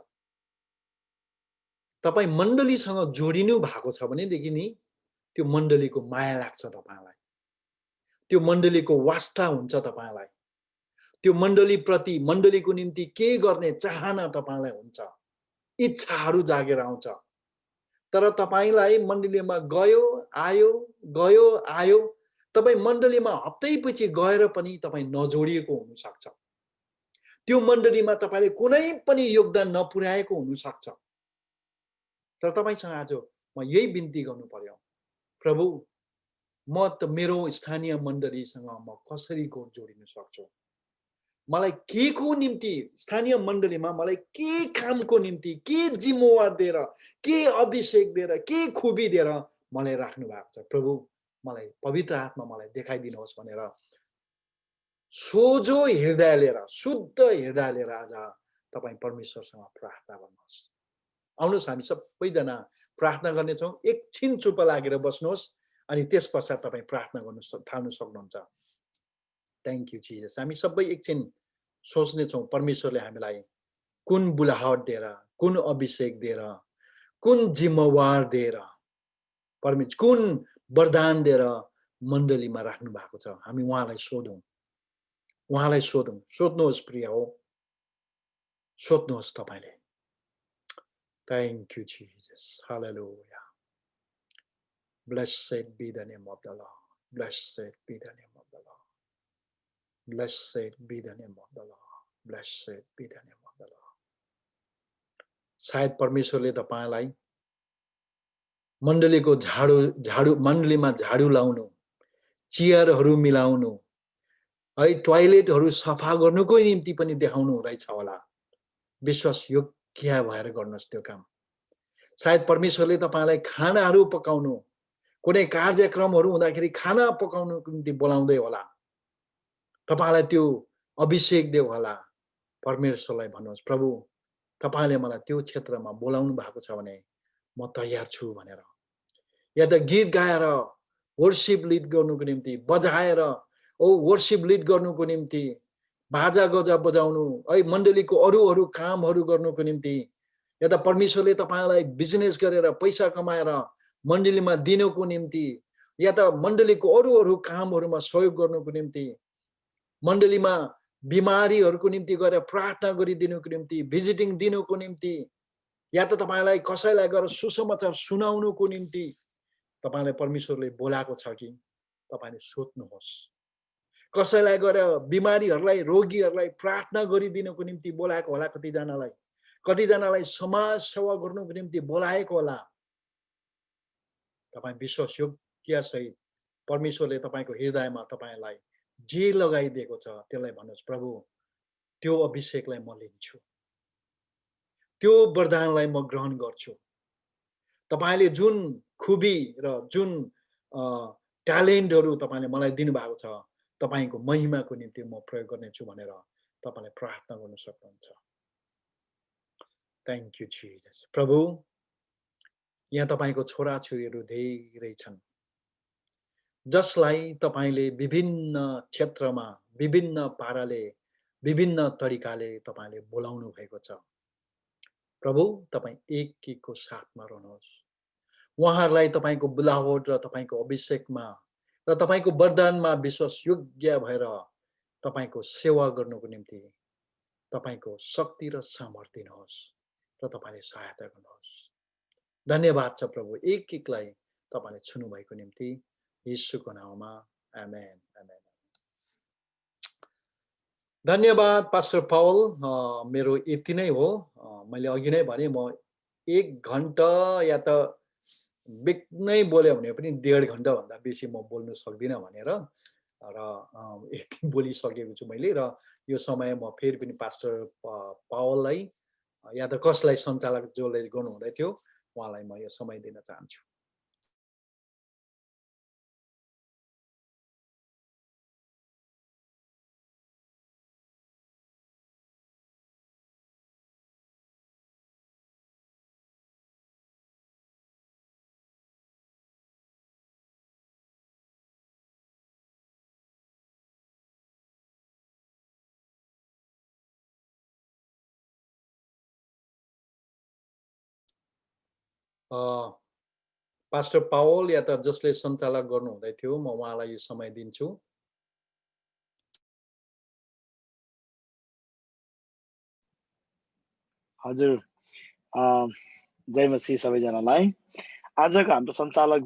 तपाई मण्डलीसँग जोडिनु भएको छ भनेदेखि नि त्यो मण्डलीको माया लाग्छ तपाईलाई, त्यो मण्डलीको वास्ता हुन्छ तपाईलाई, त्यो मण्डलीप्रति मण्डलीको निम्ति के गर्ने चाहना तपाईलाई हुन्छ, इच्छाहरू जागेर आउँछ। तर तपाईलाई मण्डलीमा गयो आयो तपाई मण्डलीमा हप्तैपछि गएर पनि तपाई नजोडिएको हुन सक्छ। त्यो मण्डलीमा तपाईले कुनै पनि योगदान नपुर्याएको हुन सक्छ। तर तपाईसँग आज म यही बिन्ती गर्नु पर्यो, प्रभु म त मेरो स्थानीय मण्डलीसँग म कसरी जोडिन सक्छु? मलाई के को निम्ति स्थानीय मण्डलीमा मलाई के कामको निम्ति के जिम्मेवार दिएर के अभिषेक दिएर के खुबी दिएर मलाई राख्नु भएको छ? प्रभु मलाई पवित्र आत्मा मलाई देखाइदिनुहोस् भनेर सोझो हृदय लिएर शुद्ध हृदय लिएर आज तपाई परमेश्वरसँग प्रार्थना गर्नुहोस्। आउनुहोस् हामी सबैजना प्रार्थना गर्नेछौँ। एकछिन चुप लागेर बस्नुहोस् अनि त्यसपश्चात तपाई प्रार्थना गर्नु थाल्नु सक्नुहुन्छ। Thank you Jesus. हामी सबै एकछिन सोच्नेछौँ परमेश्वरले हामीलाई कुन बुलाहट दिएर, कुन अभिषेक दिएर, कुन जिम्मेवार दिएर, परमेश्वर कुन वरदान दिएर मण्डलीमा राख्नु भएको छ। हामी उहाँलाई सोधौँ, उहाँलाई सोधौँ। सोध्नुहोस् प्रिय हो, सोध्नुहोस् तपाईले। Thank you, Jesus. Hallelujah. Blessed be the name of the Lord. Blessed be the name of the Lord. Blessed be the name of the Lord. Blessed be the name of the Lord. सायद परमेश्वरले तपाईलाई मण्डलीको मण्डलीमा झाडु लाउनु, चेयरहरू मिलाउनु, है टोयलेटहरू सफा गर्नुको निम्ति पनि देखाउनु हुँदैछ होला। विश्वास योग्य भएर गर्नुहोस् त्यो काम। सायद परमेश्वरले तपाईलाई खानाहरू पकाउनु, कुनै कार्यक्रमहरू हुँदाखेरि खाना पकाउनुको निम्ति बोलाउँदै होला। तपाईलाई त्यो अभिषेक देऊ होला। परमेश्वरलाई भन्नुहोस्, प्रभु तपाईले मलाई त्यो क्षेत्रमा बोलाउनु भएको छ भने म तयार छु भनेर। या त गीत गाएर वर्शिप लिड गर्नुको निम्ति, बजाएर वर्शिप लिड गर्नुको निम्ति, बाजा गजा बजाउनु, है मण्डलीको अरू कामहरू गर्नुको निम्ति या त परमेश्वरले तपाईलाई बिजनेस गरेर पैसा कमाएर मण्डलीमा दिनको निम्ति या त मण्डलीको अरू अरू कामहरूमा सहयोग गर्नको निम्ति मण्डलीमा बिमारीहरूको निम्ति गएर प्रार्थना गरिदिनुको निम्ति भिजिटिङ दिनुको निम्ति या त तपाईलाई कसैलाई गएर सुसमाचार सुनाउनुको निम्ति तपाईलाई परमेश्वरले बोलाएको छ कि तपाईले सोध्नुहोस्। कसैलाई गएर बिमारीहरूलाई रोगीहरूलाई प्रार्थना गरिदिनुको निम्ति बोलाएको होला, कतिजनालाई समाज सेवा गर्नुको निम्ति बोलाएको होला। तपाईँ विश्वास योग्य सहित परमेश्वरले तपाईको हृदयमा तपाईलाई जे लगाइदिएको छ त्यसलाई भन्नुहोस्, प्रभु त्यो अभिषेकलाई म लिन्छु, त्यो वरदानलाई म ग्रहण गर्छु। तपाईले जुन खुबी र जुन ट्यालेन्टहरू तपाईले मलाई दिनुभएको छ तपाईको महिमाको निम्ति म प्रयोग गर्नेछु भनेर तपाईले प्रार्थना गर्न सक्नुहुन्छ। Thank you Jesus. प्रभु यहाँ तपाईको छोराछोरीहरू धेरै छन् जसलाई तपाईले विभिन्न क्षेत्रमा विभिन्न पाराले विभिन्न तरिकाले तपाईले बोलाउनु भएको छ। प्रभु तपाईं एक एकको साथमा रहनुहोस्, उहाँहरूलाई तपाईको बुलावट र तपाईको अभिषेकमा र तपाईको वरदानमा विश्वास योग्य भएर तपाईको सेवा गर्नुको निम्ति तपाईको शक्ति र सामर्थ्य दिनुहोस् र तपाईले सहायता गर्नुहोस्। धन्यवाद छ प्रभु एक एकलाई तपाईले छुनु भएको निम्ति यीशुको नाममा आमेन आमेन। धन्यवाद पास्टर पावल। मेरो यति नै हो। मैले अघि नै भने म 1 घण्टा या त बेग्नै बोल्यो भने पनि 1.5 घण्टा भन्दा बेसी म बोल्नु सक्दिनँ भनेर र यति बोलिसकेको छु मैले। र यो समय म फेरि पनि पास्टर पावललाई या त कसलाई सञ्चालक जसले गर्नुहुँदै थियो उहाँलाई म यो समय दिन चाहन्छु। पास्टर पावल या त जसले सञ्चालक गर्नुहुँदै थियो म उहाँलाई यो समय दिन्छु। हजुर, जय मसीह सबैजनालाई। आजको हाम्रो सञ्चालक